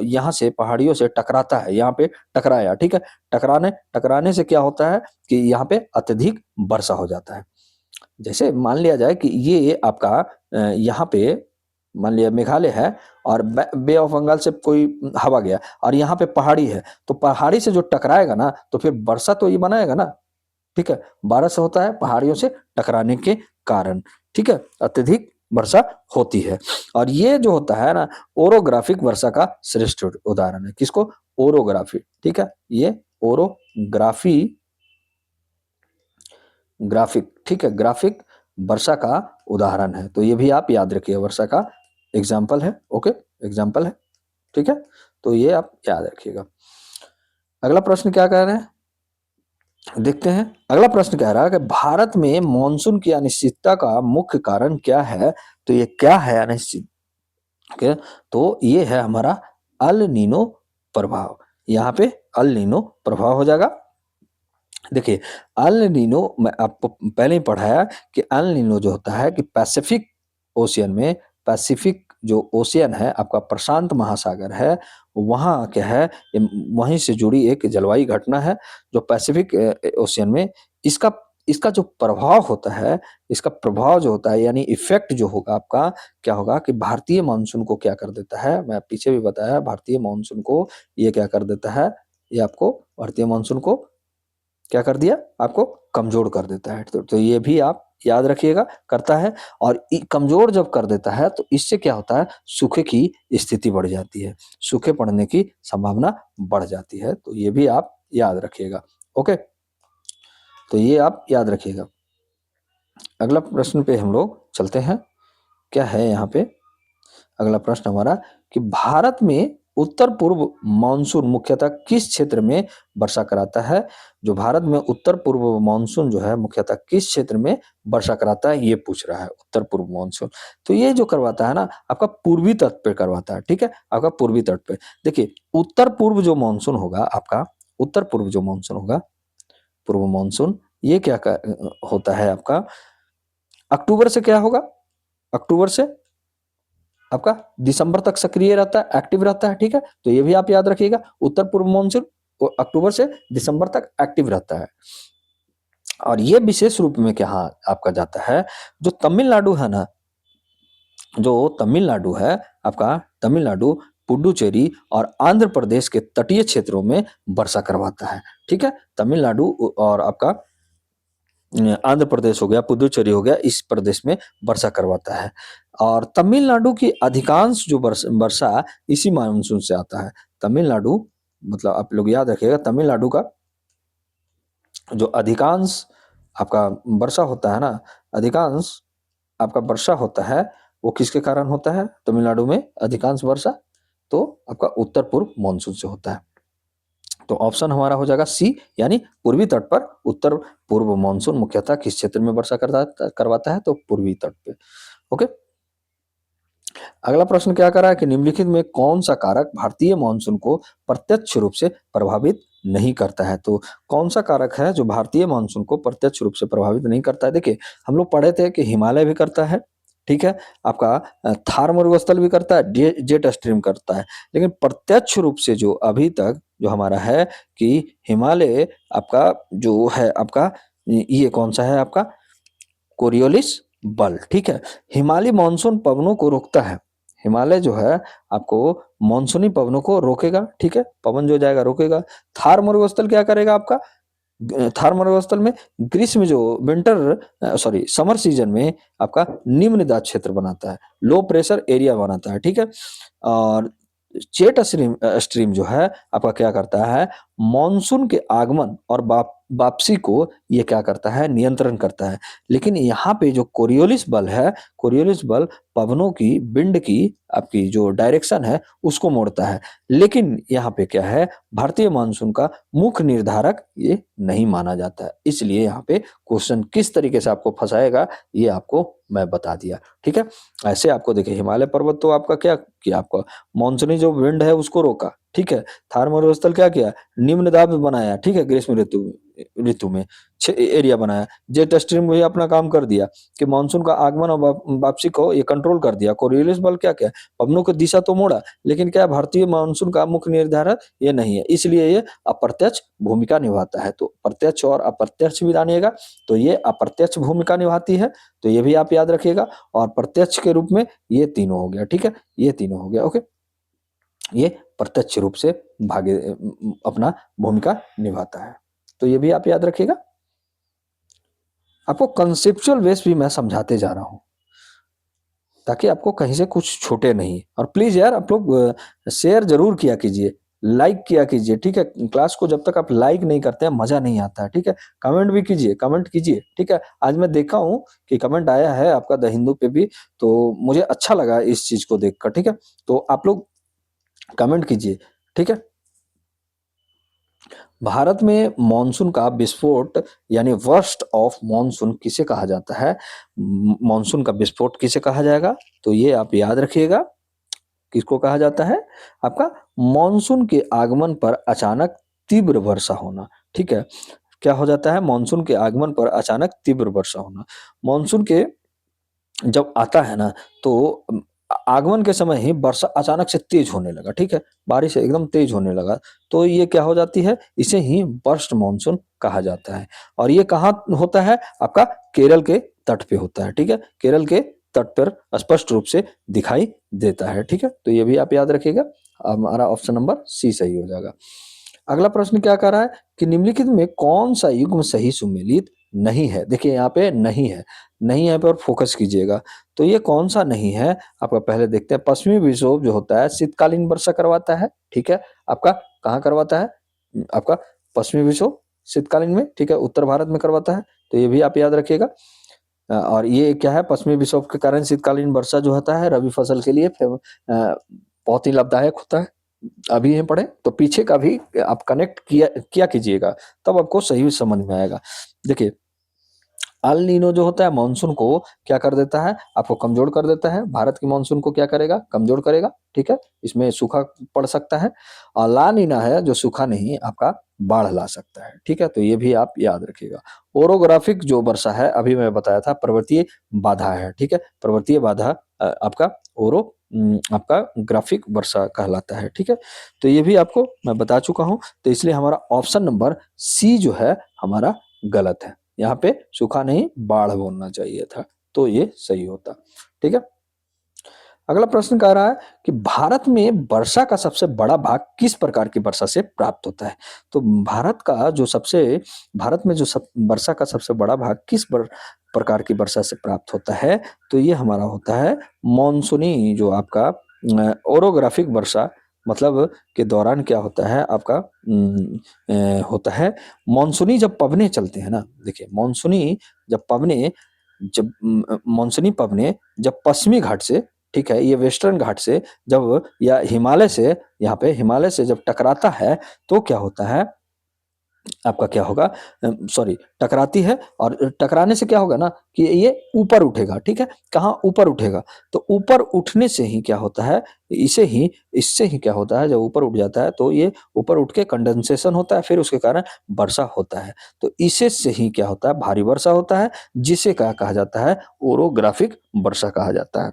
यहाँ से पहाड़ियों से टकराता है, यहाँ पे टकराया। ठीक है, टकराने टकराने से क्या होता है कि यहाँ पे अत्यधिक वर्षा हो जाता है। जैसे मान लिया जाए कि ये आपका यहाँ पे मान लिया मेघालय है, और बे ऑफ बंगाल से कोई हवा गया, और यहाँ पे पहाड़ी है, तो पहाड़ी से जो टकराएगा ना, तो फिर वर्षा तो ये बनाएगा ना। ठीक है, बारिश होता है पहाड़ियों से टकराने के कारण। ठीक है, अत्यधिक वर्षा होती है। और ये जो होता है ना, ओरोग्राफिक वर्षा का श्रेष्ठ उदाहरण है। किसको? ओरोग्राफी। ठीक है, ये ओरोग्राफी, ग्राफिक, ठीक है, ग्राफिक वर्षा का उदाहरण है। तो ये भी आप याद रखिए, वर्षा का एग्जाम्पल है। ओके, एग्जाम्पल है। ठीक है, तो ये आप याद रखिएगा। अगला प्रश्न क्या कह रहे हैं, देखते हैं। अगला प्रश्न कह रहा है कि भारत में मानसून की अनिश्चितता का मुख्य कारण क्या है? तो ये क्या है अनिश्चित? okay? तो ये है हमारा अल नीनो प्रभाव। यहाँ पे अल नीनो प्रभाव हो जाएगा। देखिए, अल नीनो मैं आपको पहले ही पढ़ाया कि अल नीनो जो होता है कि पैसिफिक ओशियन में, पैसिफिक जो ओशियन है, आपका प्रशांत महासागर है, वहाँ क्या है, वहीं से जुड़ी एक जलवायु घटना है, जो पैसिफिक ओशियन में इसका इसका जो प्रभाव होता है, इसका प्रभाव जो होता है यानी इफ़ेक्ट जो होगा आपका, क्या होगा कि भारतीय मानसून को क्या कर देता है, मैं पीछे भी बताया भारतीय मानसून को ये क्या कर देता है, ये आपको भारतीय मानसून को क्या कर दिया, आपको कमजोर कर देता है। तो ये भी आप याद रखिएगा, करता है। और कमजोर जब कर देता है तो इससे क्या होता है, सूखे की स्थिति बढ़ जाती है, सूखे पड़ने की संभावना बढ़ जाती है। तो ये भी आप याद रखिएगा। ओके, तो ये आप याद रखिएगा। अगला प्रश्न पे हम लोग चलते हैं। क्या है यहाँ पे अगला प्रश्न हमारा कि भारत में उत्तर पूर्व मानसून मुख्यतः किस क्षेत्र में वर्षा कराता है। जो भारत में उत्तर पूर्व मानसून जो है मुख्यतः किस क्षेत्र में वर्षा कराता है, ये पूछ रहा है उत्तर पूर्व मानसून। तो ये जो करवाता है ना, आपका पूर्वी तट पे करवाता है। ठीक है, आपका पूर्वी तट पे। देखिए, उत्तर पूर्व जो मानसून होगा आपका, उत्तर पूर्व जो मानसून होगा, पूर्व मानसून, ये क्या होता है आपका, अक्टूबर से क्या होगा, अक्टूबर से आपका दिसंबर तक सक्रिय रहता है, एक्टिव रहता है। ठीक है, तो ये भी आप याद रखिएगा, उत्तर पूर्व मानसून अक्टूबर से दिसंबर तक एक्टिव रहता है। और ये विशेष रूप में क्या आपका जाता है, जो तमिलनाडु है ना, जो तमिलनाडु है आपका, तमिलनाडु, पुडुचेरी और आंध्र प्रदेश के तटीय क्षेत्रों में वर्षा करवाता है। ठीक है, तमिलनाडु और आपका आंध्र प्रदेश हो गया, पुदुचेरी हो गया, इस प्रदेश में वर्षा करवाता है। और तमिलनाडु की अधिकांश जो वर्षा इसी मानसून से आता है। तमिलनाडु, मतलब आप लोग याद रखिएगा, तमिलनाडु का जो अधिकांश आपका वर्षा होता है ना, अधिकांश आपका वर्षा होता है, वो किसके कारण होता है, तमिलनाडु में अधिकांश वर्षा, तो आपका उत्तर पूर्व मानसून से होता है। तो ऑप्शन हमारा हो जाएगा सी, यानी पूर्वी तट पर उत्तर पूर्व मानसून मुख्यतः किस क्षेत्र में वर्षा करवाता है, तो पूर्वी तट पे। ओके, अगला प्रश्न क्या कर रहा है कि निम्नलिखित में कौन सा कारक भारतीय मानसून को प्रत्यक्ष रूप से प्रभावित नहीं करता है। तो कौन सा कारक है जो भारतीय मानसून को प्रत्यक्ष रूप से प्रभावित नहीं करता है। देखिए, हम लोग पढ़े थे कि हिमालय भी करता है, ठीक है, आपका थार मरुस्थल भी करता है, जेट स्ट्रीम करता है, लेकिन प्रत्यक्ष रूप से जो अभी तक जो हमारा है कि हिमालय आपका जो है आपका, ये कौन सा है आपका, कोरियोलिस बल। ठीक है, हिमालय मानसून पवनों को रोकता है। हिमालय जो है आपको मानसूनी पवनों को रोकेगा। ठीक है, पवन जो जाएगा रोकेगा। थार मरुस्थल क्या करेगा आपका, थार मरुस्थल में ग्रीष्म जो विंटर सॉरी समर सीजन में आपका निम्न दाब क्षेत्र बनाता है, लो प्रेशर एरिया बनाता है। ठीक है, और जेट स्ट्रीम स्ट्रीम जो है आपका क्या करता है, मानसून के आगमन और वापसी को ये क्या करता है, नियंत्रण करता है। लेकिन यहाँ पे जो कोरियोलिस बल है, कोरियोलिस बल पवनों की विंड की आपकी जो डायरेक्शन है उसको मोड़ता है। लेकिन यहाँ पे क्या है, भारतीय मानसून का मुख्य निर्धारक ये नहीं माना जाता है। इसलिए यहाँ पे क्वेश्चन किस तरीके से आपको फंसाएगा ये आपको मैं बता दिया। ठीक है, ऐसे आपको देखिए, हिमालय पर्वत तो आपका क्या किया, आपका मानसूनी जो विंड है उसको रोका। ठीक है, थार मरुस्थल क्या किया, निम्न दाब बनाया। ठीक है, ग्रीष्म ऋतु ऋतु में एरिया बनाया। जेट स्ट्रीम भी अपना काम कर दिया कि मानसून का आगमन और वापसी को ये कंट्रोल कर दिया। कोरियोलिस बल क्या क्या, पवनों की दिशा तो मोड़ा, लेकिन क्या भारतीय मानसून का मुख्य निर्धारक ये नहीं है, इसलिए ये अप्रत्यक्ष भूमिका निभाता है। तो प्रत्यक्ष और अप्रत्यक्ष भी जानिएगा, तो ये अप्रत्यक्ष भूमिका निभाती है, तो ये भी आप याद रखिएगा। और प्रत्यक्ष के रूप में ये तीनों हो गया। ठीक है, ये तीनों हो गया। ओके, ये प्रत्यक्ष रूप से भागे अपना भूमिका निभाता है, तो ये भी आप याद रखिएगा। आपको कंसेप्चुअल बेस भी मैं समझाते जा रहा हूँ ताकि आपको कहीं से कुछ छूटे नहीं। और प्लीज यार आप लोग शेयर जरूर किया कीजिए, लाइक किया कीजिए। ठीक है, क्लास को जब तक आप लाइक नहीं करते हैं मजा नहीं आता है। ठीक है, कमेंट भी कीजिए, कमेंट कीजिए। ठीक है, आज मैं देखा हूँ कि कमेंट आया है आपका द हिंदू पे भी, तो मुझे अच्छा लगा इस चीज को देखकर। ठीक है, तो आप लोग कमेंट कीजिए। ठीक है, भारत में मानसून का विस्फोट यानी वर्स्ट ऑफ मानसून किसे कहा जाता है, मानसून का विस्फोट किसे कहा जाएगा, तो ये आप याद रखिएगा, किसको कहा जाता है, आपका मानसून के आगमन पर अचानक तीव्र वर्षा होना। ठीक है, क्या हो जाता है, मानसून के आगमन पर अचानक तीव्र वर्षा होना। मानसून के जब आता है ना, तो आगमन के समय ही वर्षा अचानक से तेज होने लगा, ठीक है? बारिश एकदम तेज होने लगा, तो ये क्या हो जाती है, इसे ही बर्स्ट मानसून कहा जाता है। और ये कहाँ होता है, आपका केरल के तट पे होता है, ठीक है? केरल के तट पर स्पष्ट रूप से दिखाई देता है, ठीक है? तो ये भी आप याद रखिएगा, हमारा ऑप्शन नंबर सी सही हो जाएगा। अगला प्रश्न क्या कह रहा है कि निम्नलिखित में कौन सा युग्म सही सुमेलित नहीं है? देखिए यहाँ पे नहीं है, नहीं है पे और फोकस कीजिएगा। तो ये कौन सा नहीं है, आपका पहले देखते हैं। पश्चिमी विक्षोभ जो होता है शीतकालीन वर्षा करवाता है, ठीक है? आपका कहाँ करवाता है? आपका पश्चिमी विक्षोभ शीतकालीन में, ठीक है? उत्तर भारत में करवाता है, तो ये भी आप याद रखिएगा। और ये क्या है, पश्चिमी विक्षोभ के कारण शीतकालीन वर्षा जो होता है रबी फसल के लिए बहुत ही लाभदायक होता है। अभी ये पढ़े तो पीछे का भी आप कनेक्ट किया किया कीजिएगा, तब आपको सही समझ में आएगा। देखिए, अल नीनो जो होता है मानसून को क्या कर देता है, आपको कमजोर कर देता है। भारत की मानसून को क्या करेगा, कमजोर करेगा, ठीक है? इसमें सूखा पड़ सकता है। और ला नीना है जो सूखा नहीं, आपका बाढ़ ला सकता है, ठीक है? तो ये भी आप याद रखिएगा। ओरोग्राफिक जो वर्षा है, अभी मैं बताया था, पर्वतीय बाधा है, ठीक है? पर्वतीय बाधा आपका ओरो आपका ग्राफिक वर्षा कहलाता है, ठीक है? तो ये भी आपको मैं बता चुका हूं, तो इसलिए हमारा ऑप्शन नंबर सी जो है हमारा गलत है। यहाँ पे सूखा नहीं बाढ़ बोलना चाहिए था, तो ये सही होता, ठीक है? अगला प्रश्न कह रहा है कि भारत में वर्षा का सबसे बड़ा भाग किस प्रकार की वर्षा से प्राप्त होता है? तो भारत में जो वर्षा का सबसे बड़ा भाग किस प्रकार की वर्षा से प्राप्त होता है? तो ये हमारा होता है मानसूनी जो आपका ओरोग्राफिक वर्षा मतलब के दौरान क्या होता है आपका होता है मानसूनी जब पवने चलते हैं ना, देखिए मानसूनी जब पवने जब मानसूनी पवने जब पश्चिमी घाट से, ठीक है, ये वेस्टर्न घाट से जब या हिमालय से, यहाँ पे हिमालय से जब टकराता है, तो क्या होता है आपका क्या होगा, सॉरी, टकराती है और टकराने से क्या होगा ना कि ये ऊपर उठेगा, ठीक है? कहाँ ऊपर उठेगा, तो ऊपर उठने से ही क्या होता है, इससे ही क्या होता है, जब ऊपर उठ जाता है तो ये ऊपर उठ के कंडेंसेशन होता है, फिर उसके कारण वर्षा होता है। तो इसे से ही क्या होता है, भारी वर्षा होता है, जिसे क्या कहा जाता है, ओरोग्राफिक वर्षा कहा जाता है।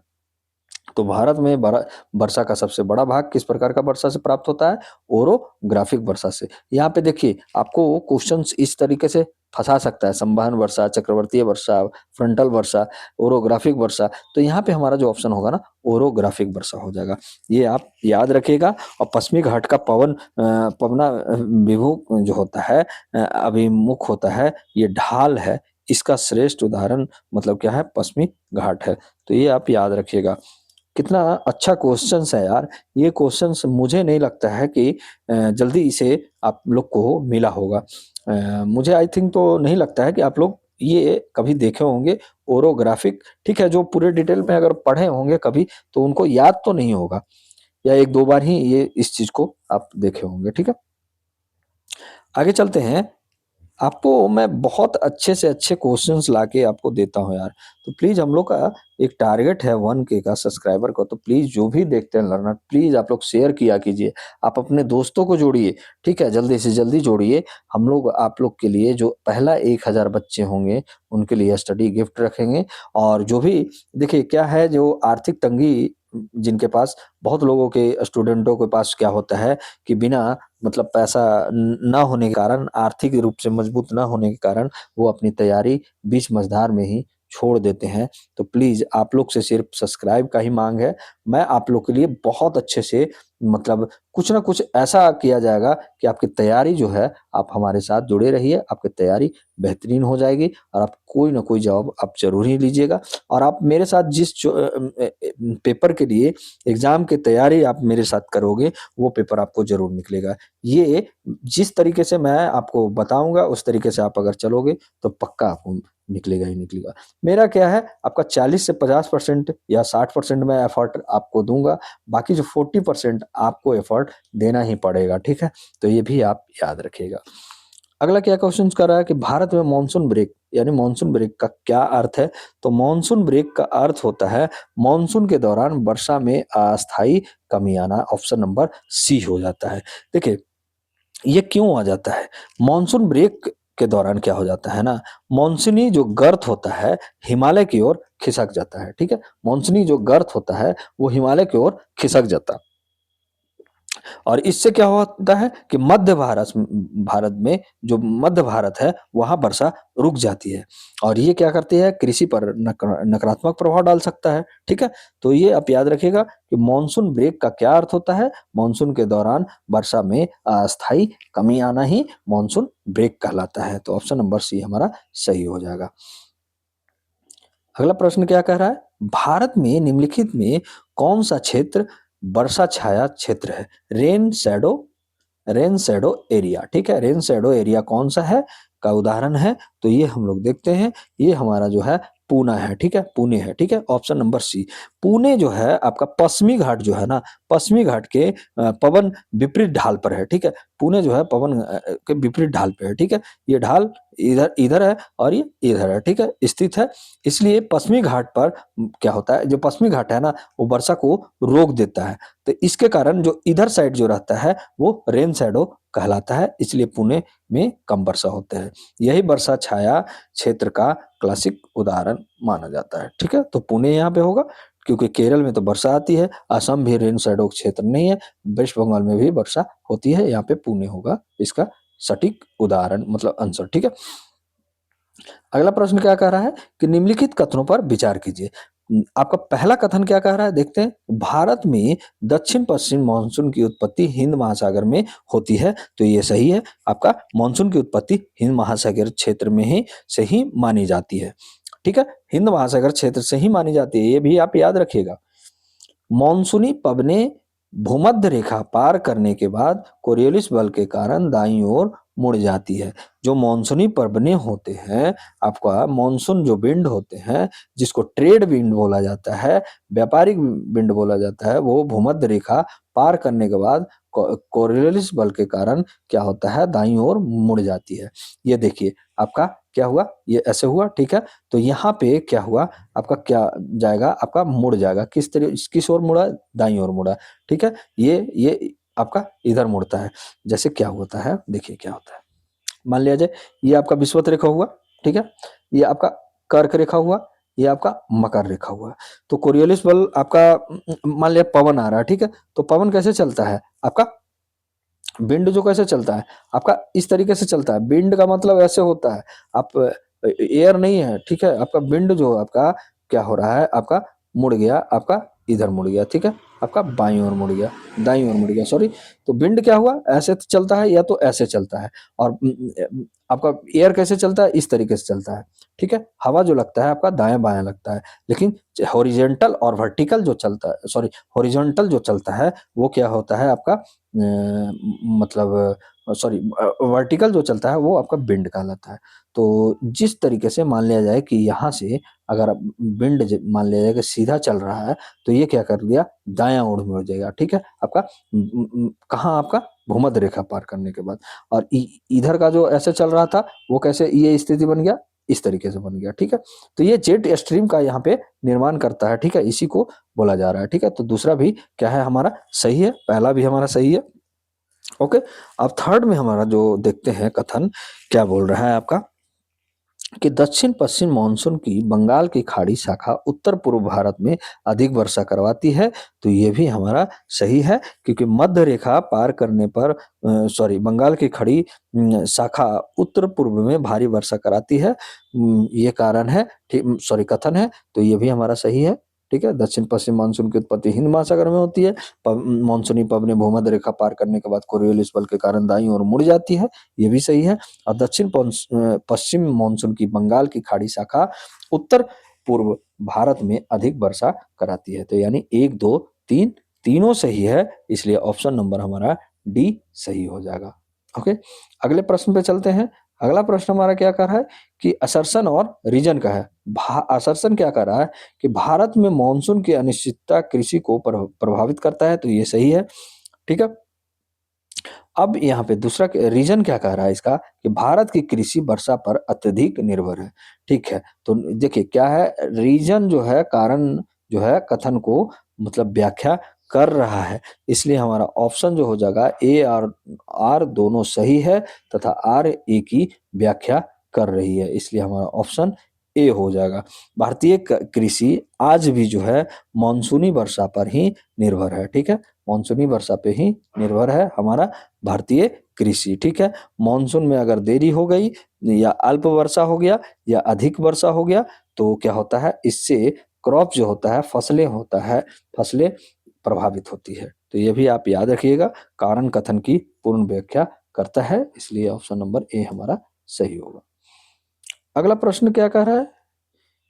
तो भारत में वर्षा का सबसे बड़ा भाग किस प्रकार का वर्षा से प्राप्त होता है, ओरोग्राफिक वर्षा से। यहाँ पे देखिए आपको क्वेश्चंस इस तरीके से फंसा सकता है, संवहन वर्षा, चक्रवर्तीय वर्षा, फ्रंटल वर्षा, ओरोग्राफिक वर्षा। तो यहाँ पे हमारा जो ऑप्शन होगा ना, ओरोग्राफिक वर्षा हो जाएगा। ये आप याद रखिएगा। और पश्चिमी घाट का पवना विभू जो होता है, अभिमुख होता है, ये ढाल है, इसका श्रेष्ठ उदाहरण मतलब क्या है, पश्चिमी घाट है। तो ये आप याद रखिएगा। कितना अच्छा क्वेश्चंस है यार। ये क्वेश्चंस मुझे नहीं लगता है कि जल्दी से आप लोग को मिला होगा। मुझे आई थिंक तो नहीं लगता है कि आप लोग ये कभी देखे होंगे ओरोग्राफिक, ठीक है? जो पूरे डिटेल में अगर पढ़े होंगे कभी, तो उनको याद तो नहीं होगा, या एक दो बार ही ये इस चीज को आप देखे होंगे, ठीक है? आगे चलते हैं। आपको मैं बहुत अच्छे से अच्छे क्वेश्चंस लाके आपको देता हूँ यार। तो प्लीज, हम लोग का एक टारगेट है 1K का सब्सक्राइबर को, तो प्लीज जो भी देखते हैं लर्नर, प्लीज आप लोग शेयर किया कीजिए, आप अपने दोस्तों को जोड़िए, ठीक है? जल्दी से जल्दी जोड़िए। हम लोग आप लोग के लिए जो पहला 1000 बच्चे होंगे उनके लिए स्टडी गिफ्ट रखेंगे। और जो भी, देखिए क्या है, जो आर्थिक तंगी जिनके पास, बहुत लोगों के स्टूडेंटों के पास क्या होता है कि बिना मतलब पैसा ना होने के कारण, आर्थिक रूप से मजबूत ना होने के कारण, वो अपनी तैयारी बीच मझधार में ही छोड़ देते हैं। तो प्लीज आप लोग से सिर्फ सब्सक्राइब का ही मांग है। मैं आप लोग के लिए बहुत अच्छे से मतलब कुछ ना कुछ ऐसा किया जाएगा कि आपकी तैयारी जो है, आप हमारे साथ जुड़े रहिए, आपकी तैयारी बेहतरीन हो जाएगी और आप कोई ना कोई जॉब आप जरूर ही लीजिएगा। और आप मेरे साथ पेपर के लिए, एग्जाम की तैयारी आप मेरे साथ करोगे, वो पेपर आपको जरूर निकलेगा। ये जिस तरीके से मैं आपको बताऊंगा उस तरीके से आप अगर चलोगे तो पक्का आपको निकलेगा ही निकलेगा। मेरा क्या है, आपका 40 से 50% या 60% मैं एफर्ट आपको दूंगा, बाकी जो 40% आपको एफर्ट देना ही पड़ेगा, ठीक है? तो ये भी आप याद रखिएगा। अगला क्या क्वेश्चन कर रहा है कि भारत में मानसून ब्रेक, यानी मानसून ब्रेक का क्या अर्थ है? तो मानसून ब्रेक का अर्थ होता है मानसून के दौरान वर्षा में अस्थायी कमी आना। ऑप्शन नंबर सी हो जाता है। देखिए, ये क्यों आ जाता है मानसून ब्रेक, के दौरान क्या हो जाता है ना, मानसूनी जो गर्त होता है हिमालय की ओर खिसक जाता है, ठीक है। मानसूनी जो गर्त होता है वो हिमालय की ओर खिसक जाता है और इससे क्या होता है कि भारत में जो मध्य भारत है वहां वर्षा रुक जाती है और ये क्या करती है, कृषि पर नकारात्मक प्रभाव डाल सकता है, ठीक है। तो ये आप याद रखिएगा कि मानसून ब्रेक का क्या अर्थ होता है, मानसून के दौरान वर्षा में अस्थायी कमी आना ही मानसून ब्रेक कहलाता है। तो ऑप्शन नंबर सी हमारा सही हो जाएगा। अगला प्रश्न क्या कह रहा है, भारत में निम्नलिखित में कौन सा क्षेत्र वर्षा छाया क्षेत्र है? रेन शैडो एरिया, ठीक है। रेन शैडो एरिया कौन सा है का उदाहरण है, तो ये हम लोग देखते हैं, ये हमारा जो है पूना है, ठीक है, पुणे है, ठीक है। ऑप्शन नंबर सी, पुणे जो है आपका पश्चिमी घाट जो है ना, पश्चिमी घाट के पवन विपरीत ढाल पर है, ठीक है। पुणे जो है पवन के विपरीत ढाल पे है, ठीक है। ये ढाल इधर इधर है और ये इधर है, ठीक है, स्थित है। इसलिए पश्चिमी घाट पर क्या होता है, जो पश्चिमी घाट है ना वो वर्षा को रोक देता है। तो इसके कारण जो इधर साइड जो रहता है वो रेन शैडो कहलाता है, इसलिए पुणे में कम वर्षा होते हैं। यही वर्षा छाया क्षेत्र का क्लासिक उदाहरण माना जाता है, ठीक है। तो पुणे यहाँ पे होगा क्योंकि केरल में तो वर्षा आती है, असम भी रेन शैडो क्षेत्र नहीं है, वेस्ट बंगाल में भी वर्षा होती है, यहाँ पे पुणे होगा इसका सटीक उदाहरण मतलब आंसर, ठीक है। अगला प्रश्न क्या कह रहा है कि निम्नलिखित कथनों पर विचार कीजिए। आपका पहला कथन क्या कह रहा है, देखते हैं। भारत में दक्षिण पश्चिम मानसून की उत्पत्ति हिंद महासागर में होती है, तो ये सही है। आपका मानसून की उत्पत्ति हिंद महासागर क्षेत्र में ही से ही मानी जाती है, ठीक है। हिंद महासागर क्षेत्र से ही मानी जाती है, ये भी आप याद रखिएगा। मानसूनी पवनें भूमध्य रेखा पार करने के बाद कोरियोलिस बल के कारण दाईं ओर मुड़ जाती है। जो मानसूनी पवनें होते हैं, आपका मानसून जो विंड होते हैं, जिसको ट्रेड विंड बोला जाता है, व्यापारिक विंड बोला जाता है, वो भूमध्य रेखा पार करने के बाद कोरियोलिस बल के कारण क्या होता है, दाईं ओर मुड़ जाती है। ये देखिए आपका क्या हुआ, ये ऐसे हुआ, ठीक है। तो यहाँ पे क्या हुआ, आपका क्या जाएगा, आपका मुड़ जाएगा, किस ओर मुड़ा, दाईं ओर मुड़ा, ठीक है। ये आपका इधर मुड़ता है। जैसे क्या होता है, देखिए क्या होता है, मान लिया जाए ये आपका विषुवत रेखा हुआ, ठीक है, ये आपका कर्क रेखा हुआ, ये आपका मकर रेखा हुआ। तो कोरियोलिस बल आपका मान लिया पवन आ रहा है, ठीक है। तो पवन कैसे चलता है, आपका विंड जो कैसे चलता है, आपका इस तरीके से चलता है। विंड का मतलब ऐसे होता है, आप एयर नहीं है, ठीक है। आपका विंड जो आपका क्या हो रहा है, आपका मुड़ गया, आपका इधर मुड़ गया, ठीक है। आपका बाईं ओर मुड़ गया, दाईं ओर मुड़ गया, सॉरी। तो विंड क्या हुआ, ऐसे चलता है या तो ऐसे चलता है। और आपका एयर कैसे चलता है, इस तरीके से चलता है, ठीक है। हवा जो लगता है आपका दाएं बाएं लगता है, लेकिन हॉरिजेंटल और वर्टिकल जो चलता है, सॉरी, हॉरिजॉन्टल जो चलता है वो क्या होता है आपका मतलब सॉरी, वर्टिकल जो चलता है वो आपका विंड कहलाता है। तो जिस तरीके से मान लिया जाए कि यहाँ से अगर विंड मान लिया जाए कि सीधा चल रहा है, तो ये क्या कर दिया, दायां ओर मुड़ जाएगा, ठीक है। आपका कहाँ, आपका भूमध्य रेखा पार करने के बाद। और इधर का जो ऐसे चल रहा था वो कैसे ये स्थिति बन गया, इस तरीके से बन गया, ठीक है। तो ये जेट स्ट्रीम का यहाँ पे निर्माण करता है, ठीक है, इसी को बोला जा रहा है, ठीक है। तो दूसरा भी क्या है हमारा सही है, पहला भी हमारा सही है, ओके। अब थर्ड में हमारा जो देखते हैं कथन क्या बोल रहा है आपका कि दक्षिण पश्चिम मानसून की बंगाल की खाड़ी शाखा उत्तर पूर्व भारत में अधिक वर्षा करवाती है, तो ये भी हमारा सही है क्योंकि मध्य रेखा पार करने पर सॉरी, बंगाल की खाड़ी शाखा उत्तर पूर्व में भारी वर्षा कराती है, ये कारण है, ठीक, सॉरी कथन है, तो ये भी हमारा सही है, ठीक है। दक्षिण पश्चिम मानसून की उत्पत्ति हिंद महासागर में होती है, मानसूनी पवनें भूमध्य रेखा पार करने के बाद कोरियोलिस बल के कारण दाईं ओर मुड़ जाती है, ये भी सही है। और दक्षिण पश्चिम मानसून की बंगाल की खाड़ी शाखा उत्तर पूर्व भारत में अधिक वर्षा कराती है, तो यानी एक दो तीन तीनों सही है, इसलिए ऑप्शन नंबर हमारा डी सही हो जाएगा, ओके। अगले प्रश्न पे चलते हैं। अगला प्रश्न हमारा क्या कर रहा है कि असर्शन और रीजन का है। असर्शन क्या कर रहा है कि भारत में मानसून की अनिश्चितता कृषि को प्रभावित करता है, तो ये सही है, ठीक है। अब यहाँ पे दूसरा रीजन क्या कह रहा है इसका कि भारत की कृषि वर्षा पर अत्यधिक निर्भर है, ठीक है। तो देखिए क्या है, रीजन जो है कारण जो है कथन को मतलब व्याख्या कर रहा है, इसलिए हमारा ऑप्शन जो हो जाएगा ए और आर दोनों सही है तथा आर ए की व्याख्या कर रही है, इसलिए हमारा ऑप्शन ए हो जाएगा। भारतीय कृषि आज भी जो है मानसूनी वर्षा पर ही निर्भर है, ठीक है, मानसूनी वर्षा पे ही निर्भर है हमारा भारतीय कृषि, ठीक है। मानसून में अगर देरी हो गई या अल्प वर्षा हो गया या अधिक वर्षा हो गया तो क्या होता है, इससे क्रॉप जो होता है, फसलें प्रभावित होती है। तो ये भी आप याद रखिएगा, कारण कथन की पूर्ण व्याख्या करता है, इसलिए ऑप्शन नंबर ए हमारा सही होगा। अगला प्रश्न क्या कह रहा है,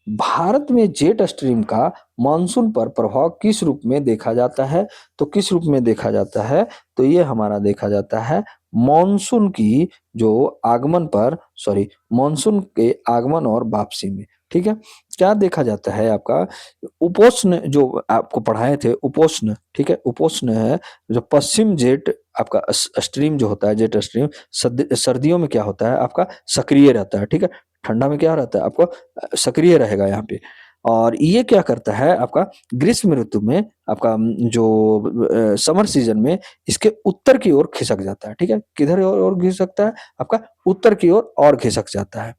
भारत में जेट स्ट्रीम का मानसून पर प्रभाव किस रूप में देखा जाता है, तो किस रूप में देखा जाता है, तो ये हमारा देखा जाता है मानसून की जो आगमन पर मानसून के आगमन और वापसी में, ठीक है। क्या देखा जाता है आपका, उपोष्ण जो आपको पढ़ाए थे उपोष्ण, ठीक है, उपोष्ण है जो पश्चिम जेट आपका स्ट्रीम जो होता है, जेट स्ट्रीम सर्दियों में क्या होता है आपका सक्रिय रहता है, ठीक है, ठंडा में क्या रहता है आपको सक्रिय रहेगा यहाँ पे। और ये क्या करता है आपका ग्रीष्म ऋतु में आपका जो समर सीजन में इसके उत्तर की ओर खिसक जाता है, ठीक है, किधर और खिसकता है आपका उत्तर की ओर और खिसक जाता है,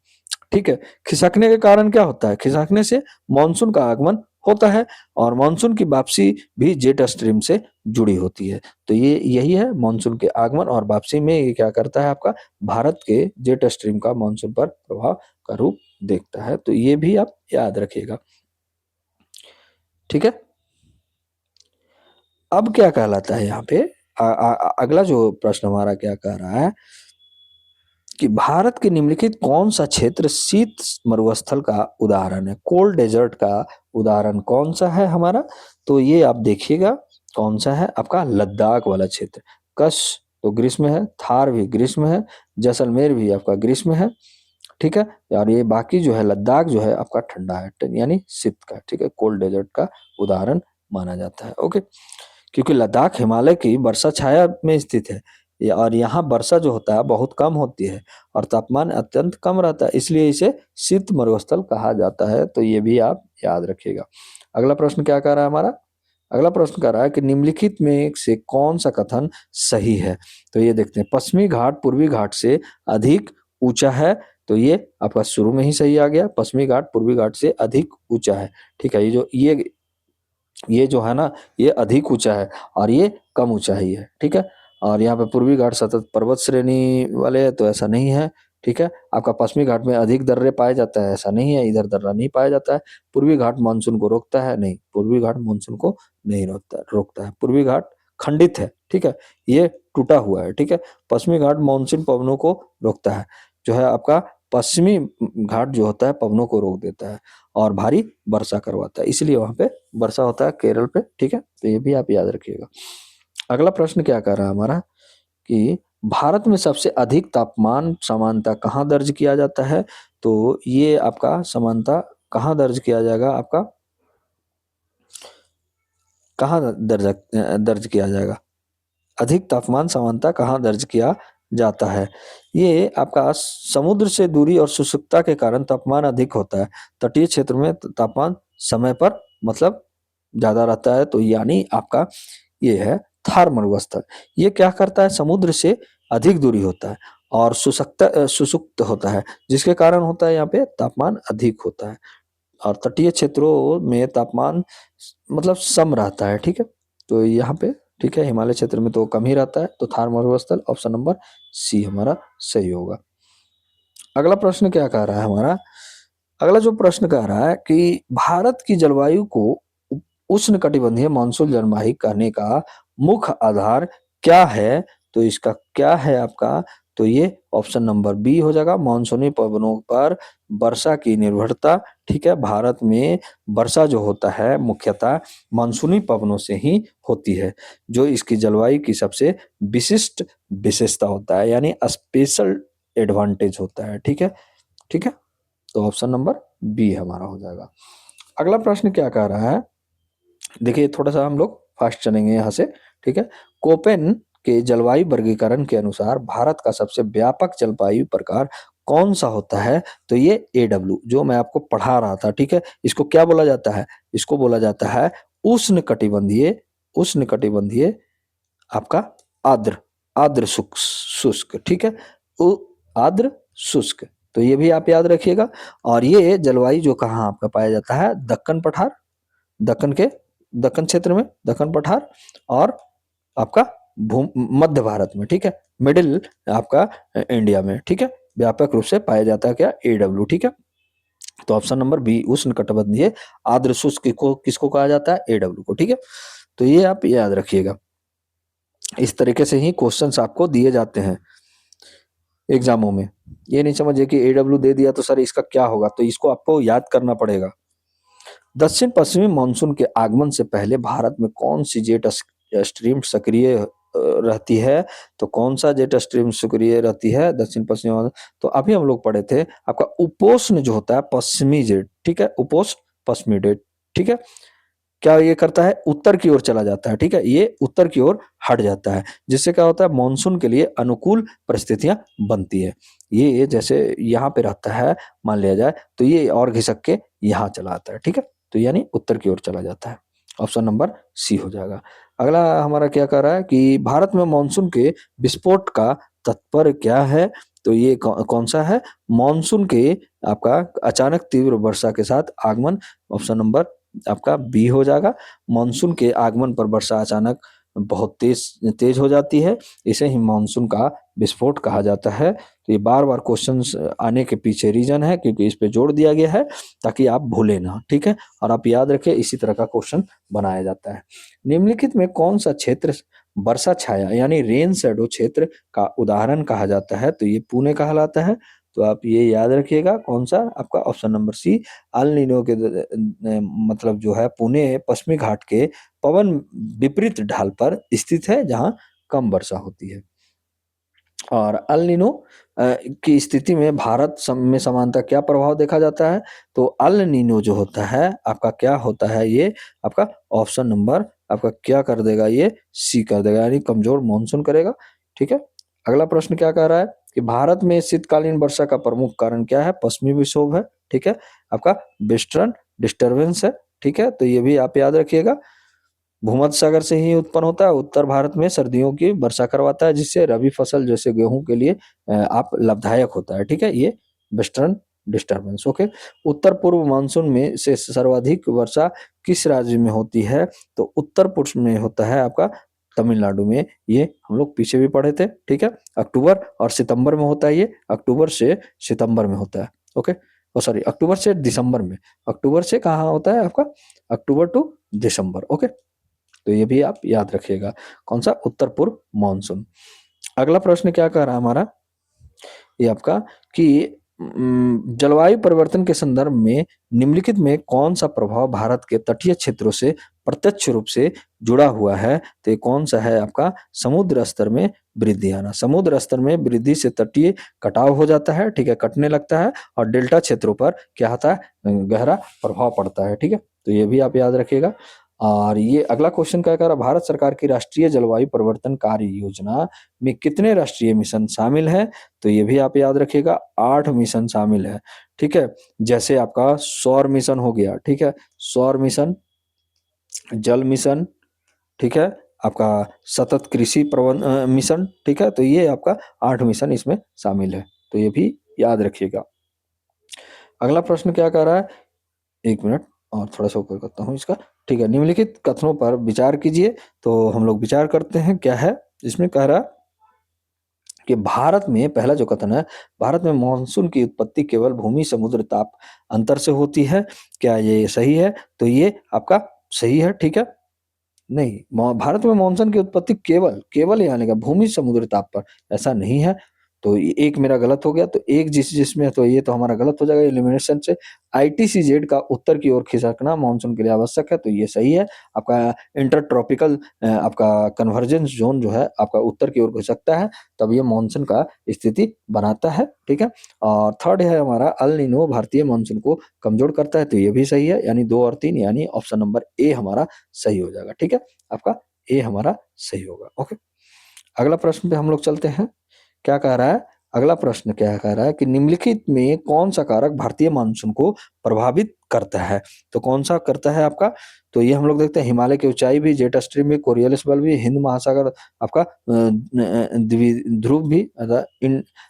ठीक है। खिसकने के कारण क्या होता है, खिसकने से मानसून का आगमन होता है और मानसून की वापसी भी जेट स्ट्रीम से जुड़ी होती है। तो ये यही है मानसून के आगमन और वापसी में ये क्या करता है आपका भारत के जेट स्ट्रीम का मानसून पर प्रभाव का रूप देखता है, तो ये भी आप याद रखिएगा, ठीक है। अब क्या कहलाता है यहाँ पे अगला जो प्रश्न हमारा क्या कह रहा है कि भारत के निम्नलिखित कौन सा क्षेत्र शीत मरुस्थल का उदाहरण है, कोल्ड डेजर्ट का उदाहरण कौन सा है हमारा, तो ये आप देखिएगा कौन सा है आपका लद्दाख वाला क्षेत्र। कश तो ग्रीष्म है, थार भी ग्रीष्म है, जैसलमेर भी आपका ग्रीष्म है, ठीक है। और ये बाकी जो है लद्दाख जो है आपका ठंडा है, यानी शीत का, ठीक है, कोल्ड डेजर्ट का उदाहरण माना जाता है, ओके। क्योंकि लद्दाख हिमालय की वर्षा छाया में स्थित है और यहाँ वर्षा जो होता है बहुत कम होती है और तापमान अत्यंत कम रहता है, इसलिए इसे शीत मरुस्थल कहा जाता है, तो ये भी आप याद रखिएगा। अगला प्रश्न क्या कह रहा है हमारा, अगला प्रश्न कह रहा है कि निम्नलिखित में से कौन सा कथन सही है, तो ये देखते हैं, पश्चिमी घाट पूर्वी घाट से अधिक ऊंचा है, तो ये आपका शुरू में ही सही आ गया, पश्चिमी घाट पूर्वी घाट से अधिक ऊंचा है, ठीक है। ये जो है ना ये अधिक ऊंचा है और ये कम ऊंचाई है, ठीक है। और यहाँ पे पूर्वी घाट सतत पर्वत श्रेणी वाले है, तो ऐसा नहीं है, ठीक है। आपका पश्चिमी घाट में अधिक दर्रे पाए जाता है, ऐसा नहीं है, इधर दर्रा नहीं पाया जाता है। पूर्वी घाट मानसून को रोकता है, नहीं, पूर्वी घाट मानसून को नहीं रोकता है, पूर्वी घाट खंडित है, ठीक है, ये टूटा हुआ है, ठीक है। पश्चिमी घाट मानसून पवनों को रोकता है, जो है आपका पश्चिमी घाट जो होता है पवनों को रोक देता है और भारी वर्षा करवाता है, इसलिए वहां पे वर्षा होता है केरल पे, ठीक है, तो ये भी आप याद रखिएगा। अगला प्रश्न क्या कर रहा है हमारा कि भारत में सबसे अधिक तापमान समानता कहाँ दर्ज किया जाता है, तो ये आपका समानता कहाँ दर्ज किया जाएगा आपका, कहाँ दर्ज किया जाएगा, अधिक तापमान समानता कहाँ दर्ज किया जाता है, ये आपका समुद्र से दूरी और शुष्कता के कारण तापमान अधिक होता है, तटीय क्षेत्र में तापमान समय पर मतलब ज्यादा रहता है, तो यानी आपका ये है थार मरुस्थल। ये क्या करता है, समुद्र से अधिक दूरी होता है और शुष्क होता है, जिसके कारण होता है यहाँ पे तापमान अधिक होता है और तटीय क्षेत्रों में तापमान मतलब सम रहता है, ठीक है। तो यहाँ पे ठीक है, हिमालय क्षेत्र में तो कम ही रहता है, तो थार मरुस्थल ऑप्शन नंबर सी हमारा सही होगा। अगला प्रश्न क्या कह रहा है हमारा, अगला जो प्रश्न कह रहा है कि भारत की जलवायु को उष्ण कटिबंधीय मानसून जलवायु कहने का मुख्य आधार क्या है, तो इसका क्या है आपका, तो ये ऑप्शन नंबर बी हो जाएगा, मानसूनी पवनों पर वर्षा की निर्भरता, ठीक है। भारत में वर्षा जो होता है मुख्यतः मानसूनी पवनों से ही होती है, जो इसकी जलवायु की सबसे विशिष्ट विशेषता होता है, यानी स्पेशल एडवांटेज होता है, ठीक है, ठीक है। तो ऑप्शन नंबर बी हमारा हो जाएगा। अगला प्रश्न क्या कह रहा है, देखिए थोड़ा सा हम लोग फास्ट चलेंगे यहाँ से, ठीक है। कोपेन के जलवायु वर्गीकरण के अनुसार भारत का सबसे व्यापक जलवायु प्रकार कौन सा होता है, तो ये AW जो मैं आपको पढ़ा रहा था, ठीक है, इसको क्या बोला जाता है, इसको बोला जाता है उष्ण कटिबंधीय उष्णकटिबंधीय आपका आर्द्र आर्द्र शुष्क, ठीक है, आर्द्र शुष्क। तो ये भी आप याद रखिएगा। और ये जलवायु जो कहाँ आपका पाया जाता है, दक्कन पठार, दक्कन क्षेत्र में, दक्कन पठार, और आपका मध्य भारत में, ठीक है, मिडिल आपका इंडिया में, ठीक है, व्यापक रूप से पाया जाता है क्या, AW, ठीक है। तो ऑप्शन नंबर बी उष्णकटिबंधीय आर्द्र शुष्क को किसको कहा जाता है, AW को, ठीक है। तो ये आप याद रखिएगा। इस तरीके से ही क्वेश्चंस आपको दिए जाते हैं एग्जामों में। ये नहीं समझिए कि AW दे दिया तो सर इसका क्या होगा, तो इसको आपको याद करना पड़ेगा। दक्षिण पश्चिमी मानसून के आगमन से पहले भारत में कौन सी जेट स्ट्रीम सक्रिय रहती है, तो कौन सा जेट स्ट्रीम सक्रिय रहती है दक्षिण पश्चिमी, तो अभी हम लोग पढ़े थे आपका उपोष्ण जो होता है पश्चिमी जेट, ठीक है, उपोष्ण पश्चिमी जेट, ठीक है, क्या ये करता है, उत्तर की ओर चला जाता है, ठीक है, ये उत्तर की ओर हट जाता है, जिससे क्या होता है, मानसून के लिए अनुकूल परिस्थितियां बनती है। ये जैसे यहाँ पे रहता है मान लिया जाए, तो ये और घिसक के यहाँ चला आता है, ठीक है, तो यानी उत्तर की ओर चला जाता है। ऑप्शन नंबर सी हो जाएगा। अगला हमारा क्या कह रहा है कि भारत में मानसून के विस्फोट का तात्पर्य क्या है, तो ये कौन सा है, मानसून के आपका अचानक तीव्र वर्षा के साथ आगमन। ऑप्शन नंबर आपका बी हो जाएगा। मानसून के आगमन पर वर्षा अचानक बहुत तेज तेज हो जाती है, इसे ही मानसून का विस्फोट कहा जाता है। तो ये बार बार क्वेश्चंस आने के पीछे रीजन है, क्योंकि इस पे जोड़ दिया गया है ताकि आप भूलें ना, ठीक है, और आप याद रखें, इसी तरह का क्वेश्चन बनाया जाता है। निम्नलिखित में कौन सा क्षेत्र वर्षा छाया यानी रेन शैडो क्षेत्र का उदाहरण कहा जाता है, तो ये पुणे कहलाता है। तो आप ये याद रखिएगा, कौन सा आपका option number C, El Nino के मतलब जो है पुणे पश्चिमी घाट के पवन विपरीत ढाल पर स्थित है, जहां कम वर्षा होती है। और अल नीनो की स्थिति में भारत में समानता क्या प्रभाव देखा जाता है, तो अल नीनो जो होता है आपका क्या होता है, ये आपका ऑप्शन नंबर आपका क्या कर देगा, ये सी कर देगा, यानी कमजोर मानसून करेगा, ठीक है। अगला प्रश्न क्या कह रहा है कि भारत में शीतकालीन वर्षा का प्रमुख कारण क्या है, पश्चिमी विक्षोभ है, ठीक है, आपका वेस्टर्न डिस्टर्बेंस है, ठीक है, तो ये भी आप याद रखिएगा। भूमध्य सागर से ही उत्पन्न होता है, उत्तर भारत में सर्दियों की वर्षा करवाता है, जिससे रबी फसल जैसे गेहूं के लिए आप लाभदायक होता है, ठीक है, ये वेस्टर्न डिस्टर्बेंस, ओके। उत्तर पूर्व मानसून में से सर्वाधिक वर्षा किस राज्य में होती है, तो उत्तर पूर्व में होता है आपका तमिलनाडु में। ये हम लोग पीछे भी पढ़े थे, ठीक है, अक्टूबर और सितंबर में होता है, ये अक्टूबर से सितंबर में होता है, ओके, ओ सॉरी, अक्टूबर से दिसंबर में, अक्टूबर से कहाँ होता है आपका, अक्टूबर टू दिसंबर, ओके। तो ये भी आप याद रखिएगा, कौन सा, उत्तर पूर्व मानसून। अगला प्रश्न क्या कह रहा है हमारा, ये आपका कि जलवायु परिवर्तन के संदर्भ में निम्नलिखित में कौन सा प्रभाव भारत के तटीय क्षेत्रों से प्रत्यक्ष रूप से जुड़ा हुआ है, तो ये कौन सा है आपका, समुद्र स्तर में वृद्धि आना। समुद्र स्तर में वृद्धि से तटीय कटाव हो जाता है, ठीक है, कटने लगता है, और डेल्टा क्षेत्रों पर क्या होता है, गहरा प्रभाव पड़ता है, ठीक है, तो ये भी आप याद रखिएगा। और ये अगला क्वेश्चन क्या कह रहा है, भारत सरकार की राष्ट्रीय जलवायु परिवर्तन कार्य योजना में कितने राष्ट्रीय मिशन शामिल हैं, तो ये भी आप याद रखिएगा, 8 मिशन शामिल है, ठीक है। जैसे आपका सौर मिशन हो गया, ठीक है, सौर मिशन, जल मिशन, ठीक है, आपका सतत कृषि मिशन, ठीक है, तो ये आपका 8 मिशन इसमें शामिल है, तो ये भी याद रखिएगा। अगला प्रश्न क्या कह रहा है, एक मिनट और थोड़ा सा ऊपर करता हूँ इसका, ठीक है, निम्नलिखित कथनों पर विचार कीजिए। तो हम लोग विचार करते हैं, क्या है इसमें, कह रहा कि भारत में, पहला जो कथन है, भारत में मानसून की उत्पत्ति केवल भूमि समुद्र ताप अंतर से होती है, क्या ये सही है, तो ये आपका सही है, ठीक है। नहीं, भारत में मानसून की उत्पत्ति केवल केवल ये आने का भूमि समुद्र ताप पर, ऐसा नहीं है। तो एक मेरा गलत हो गया, तो एक जिसमें, तो ये तो हमारा गलत हो जाएगा एलिमिनेशन से। आईटीसीजेड का उत्तर की ओर खिसकना मानसून के लिए आवश्यक है, तो ये सही है। आपका इंटर ट्रॉपिकल आपका कन्वर्जेंस जोन जो है आपका उत्तर की ओर खिसकता है, तब ये मानसून का स्थिति बनाता है, ठीक है। और थर्ड है हमारा अल नीनो भारतीय मानसून को कमजोर करता है, तो ये भी सही है, यानी 2 और 3, यानी ऑप्शन नंबर ए हमारा सही हो जाएगा, ठीक है, आपका ए हमारा सही होगा, ओके। अगला प्रश्न पे हम लोग चलते हैं, क्या कह रहा है, अगला प्रश्न क्या कह रहा है कि निम्नलिखित में कौन सा कारक भारतीय मानसून को प्रभावित करता है। तो कौन सा करता है आपका? तो ये हम लोग देखते हैं हिमालय की ऊंचाई भी, जेट स्ट्रीम भी, कोरियलिस बल भी, हिंद महासागर आपका ध्रुव भी,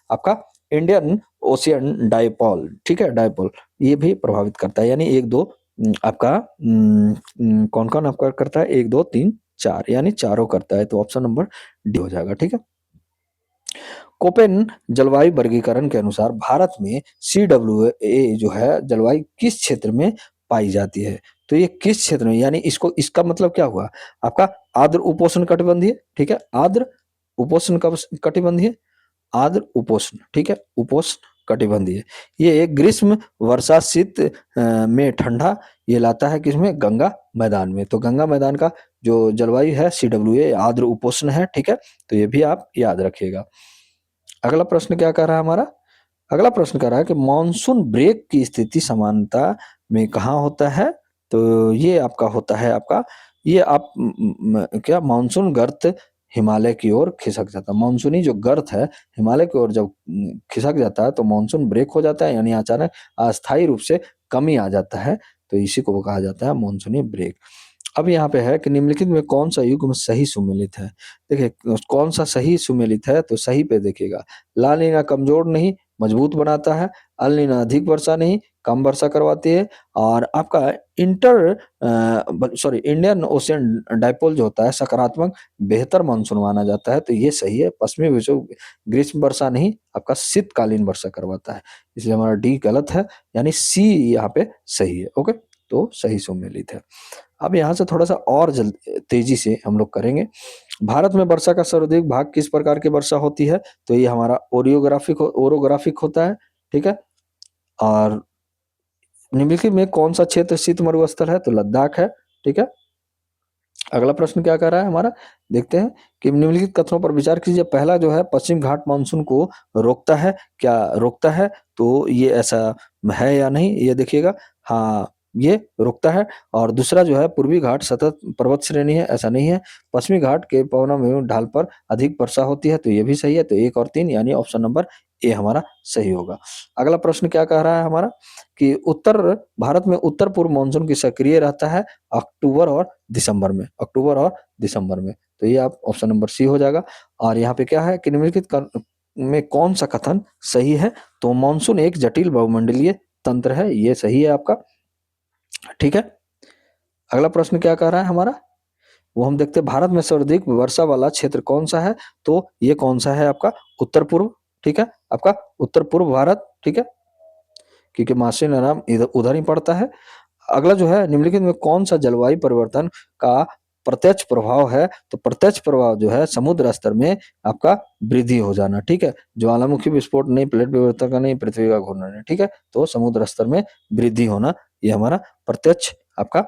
आपका इंडियन ओशियन डाइपोल, ठीक है, डाइपोल, ये भी प्रभावित करता है। यानी एक दो आपका कौन कौन आपका करता है? एक दो तीन चार, यानी चारों करता है। तो ऑप्शन नंबर डी हो जाएगा, ठीक है। कोपेन जलवायु वर्गीकरण के अनुसार भारत में CWA जो है जलवायु किस क्षेत्र में पाई जाती है? तो ये किस क्षेत्र में, यानी इसको, इसका मतलब क्या हुआ आपका? आर्द्र उपोष्ण कटिबंधीय, ठीक है, आर्द्र उपोष्ण कटिबंधीय, आर्द्र उपोष्ण, ठीक है, उपोष्ण कटिबंधीय। ये एक ग्रीष्म वर्षा शीत में ठंडा ये लाता है किसमें? गंगा मैदान में। तो गंगा मैदान का जो जलवायु है CWA आर्द्र उपोष्ण है, ठीक है। तो ये भी आप याद रखिएगा। अगला प्रश्न क्या कह रहा है हमारा? अगला प्रश्न कह रहा है कि मॉनसून ब्रेक की स्थिति समानता में कहाँ होता है? तो ये आपका होता है आपका, ये आप क्या, मानसून गर्त हिमालय की ओर खिसक जाता है। मानसूनी जो गर्त है हिमालय की ओर जब खिसक जाता है तो मानसून ब्रेक हो जाता है, यानी अचानक अस्थायी रूप से कमी आ जाता है। तो इसी को कहा जाता है मानसूनी ब्रेक। अब यहाँ पे है कि निम्नलिखित में कौन सा युग्म सही सुमेलित है? देखिए कौन सा सही सुमेलित है, तो सही पे देखिएगा। ला नीना कमजोर नहीं, मजबूत बनाता है। अल नीना अधिक वर्षा नहीं, कम वर्षा करवाती है। और आपका इंडियन ओशियन डाइपोल जो होता है सकारात्मक बेहतर मानसून माना जाता है। तो ये सही है। पश्चिमी विक्षोभ ग्रीष्म वर्षा नहीं, आपका शीतकालीन वर्षा करवाता है। इसलिए हमारा डी गलत है, यानी सी यहाँ पे सही है। ओके, तो सही सुमेलित है। अब यहाँ से थोड़ा सा और तेजी से हम लोग करेंगे। भारत में वर्षा का सर्वाधिक भाग किस प्रकार की वर्षा होती है? तो ये हमारा ओरोग्राफिक होता है, ठीक है। और निम्नलिखित में कौन सा क्षेत्र शीत मरुस्थल है? तो लद्दाख है, ठीक है। अगला प्रश्न क्या कर रहा है हमारा, देखते हैं कि निम्नलिखित कथनों पर विचार कीजिए। पहला जो है पश्चिम घाट मानसून को रोकता है, क्या रोकता है? तो ये ऐसा है या नहीं, ये देखिएगा। हाँ, ये रोकता है। और दूसरा जो है पूर्वी घाट सतत पर्वत श्रेणी है, ऐसा नहीं है। पश्चिमी घाट के पवनों में ढाल पर अधिक वर्षा होती है, तो ये भी सही है। तो 1 और 3 यानी ऑप्शन नंबर ए हमारा सही होगा। अगला प्रश्न क्या कह रहा है हमारा कि उत्तर भारत में उत्तर पूर्व मानसून की सक्रिय रहता है अक्टूबर और दिसंबर में, अक्टूबर और दिसंबर में। तो ये आप ऑप्शन नंबर सी हो जाएगा। और यहाँ पे क्या है कि निम्नलिखित में कौन सा कथन सही है? तो मानसून एक जटिल बहुमंडलीय तंत्र है, ये सही है आपका, ठीक है। अगला प्रश्न क्या कह रहा है हमारा, वो हम देखते हैं। भारत में सर्वाधिक वर्षा वाला क्षेत्र कौन सा है? तो ये कौन सा है आपका? उत्तर पूर्व, ठीक है, आपका उत्तर पूर्व भारत, ठीक है, क्योंकि मासिन आराम इधर उधर ही पड़ता है। अगला जो है निम्नलिखित में कौन सा जलवायु परिवर्तन का प्रत्यक्ष प्रभाव है? तो प्रत्यक्ष प्रभाव जो है समुद्र स्तर में आपका वृद्धि हो जाना, ठीक है। ज्वालामुखी विस्फोट नहीं, प्लेट परिवर्तन का नहीं, पृथ्वी का घूर्णन नहीं, ठीक है। तो समुद्र स्तर में वृद्धि होना ये हमारा प्रत्यक्ष आपका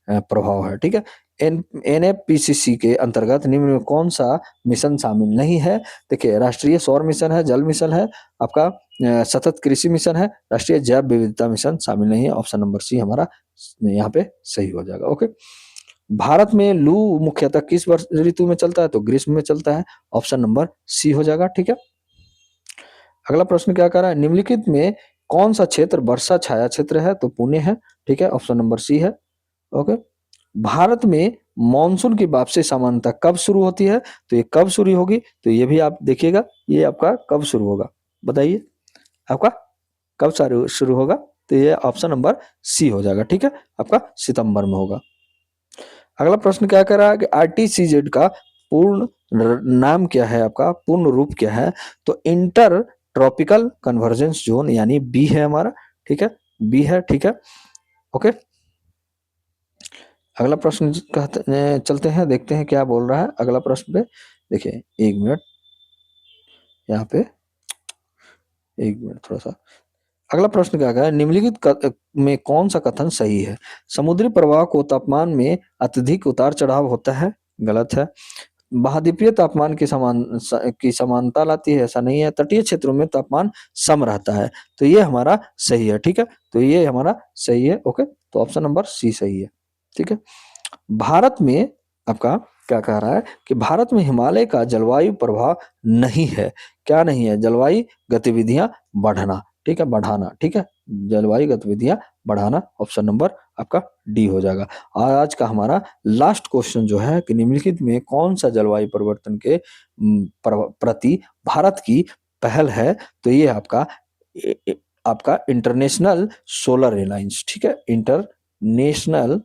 प्रभाव है, ठीक है। NFPCC के अंतर्गत निम्न में कौन सा मिशन शामिल नहीं है? देखिए राष्ट्रीय सौर मिशन है, जल मिशन है, आपका सतत कृषि मिशन है, राष्ट्रीय जैव विविधता मिशन शामिल नहीं है। ऑप्शन नंबर सी हमारा यहाँ पे सही हो जाएगा। ओके, भारत में लू मुख्यतः किस वर्ष ऋतु में चलता है? तो ग्रीष्म में चलता है। ऑप्शन नंबर सी हो जाएगा, ठीक है। अगला प्रश्न क्या कर रहा है, निम्नलिखित में कौन सा क्षेत्र वर्षा छाया क्षेत्र है? तो पुणे है, ठीक है, ऑप्शन नंबर सी है। ओके, भारत में मानसून की वापसी सामान्यतः कब शुरू होती है? तो ये कब शुरू होगी? तो ये भी आप देखिएगा, ये आपका कब शुरू होगा, बताइए आपका कब शुरू होगा? तो ये ऑप्शन नंबर सी हो जाएगा, ठीक है, आपका सितंबर में होगा। अगला प्रश्न क्या कर रहा है कि RTCZ का पूर्ण नाम क्या है, आपका पूर्ण रूप क्या है? तो इंटर ट्रॉपिकल कन्वर्जेंस जोन, यानी बी है हमारा, ठीक है, बी है, ठीक है। ओके, अगला प्रश्न चलते हैं, देखते हैं क्या बोल रहा है अगला प्रश्न पे। देखिए 1 मिनट यहाँ पे, 1 मिनट थोड़ा सा। अगला प्रश्न क्या है, निम्नलिखित में कौन सा कथन सही है? समुद्री प्रवाह को तापमान में अत्यधिक उतार चढ़ाव होता है, गलत है। महाद्वीपीय तापमान की समानता लाती है, ऐसा नहीं है। तटीय क्षेत्रों में तापमान सम रहता है, तो ये हमारा सही है, ठीक है। तो ये हमारा सही है। ओके, तो ऑप्शन नंबर सी सही है, ठीक है। भारत में आपका क्या कह रहा है कि भारत में हिमालय का जलवायु प्रभाव नहीं है, क्या नहीं है? जलवायु गतिविधियां बढ़ना, ठीक है, बढ़ाना, ठीक है, जलवायु गतिविधियां बढ़ाना, ऑप्शन नंबर आपका डी हो जाएगा। आज का हमारा लास्ट क्वेश्चन जो है कि निम्नलिखित में कौन सा जलवायु परिवर्तन के प्रति भारत की पहल है, तो ये आपका इंटरनेशनल सोलर अलायंस, ठीक है, इंटरनेशनल,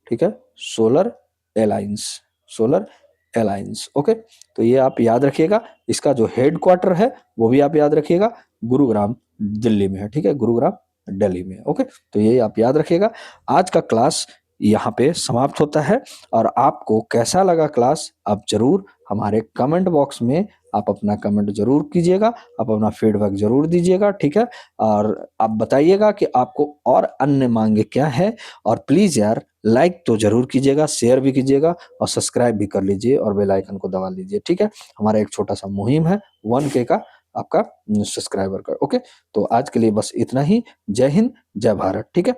ठीक है, solar alliance, solar alliance, okay. तो ये आप याद रखिएगा, इसका जो हेड क्वार्टर है वो भी आप याद रखिएगा, गुरुग्राम दिल्ली में है, ठीक है, गुरुग्राम दिल्ली में, ओके। तो ये आप याद रखिएगा। आज का क्लास यहाँ पे समाप्त होता है, और आपको कैसा लगा क्लास आप जरूर हमारे कमेंट बॉक्स में आप अपना कमेंट जरूर कीजिएगा, आप अपना फीडबैक जरूर दीजिएगा, ठीक है। और आप बताइएगा कि आपको और अन्य मांगे क्या है, और प्लीज यार लाइक तो जरूर कीजिएगा, शेयर भी कीजिएगा, और सब्सक्राइब भी कर लीजिए, और बेल आइकन को दबा लीजिए, ठीक है। हमारा एक छोटा सा मुहिम है 1K का आपका सब्सक्राइबर का, ओके। तो आज के लिए बस इतना ही। जय हिंद, जय भारत, ठीक है।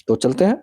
तो चलते हैं।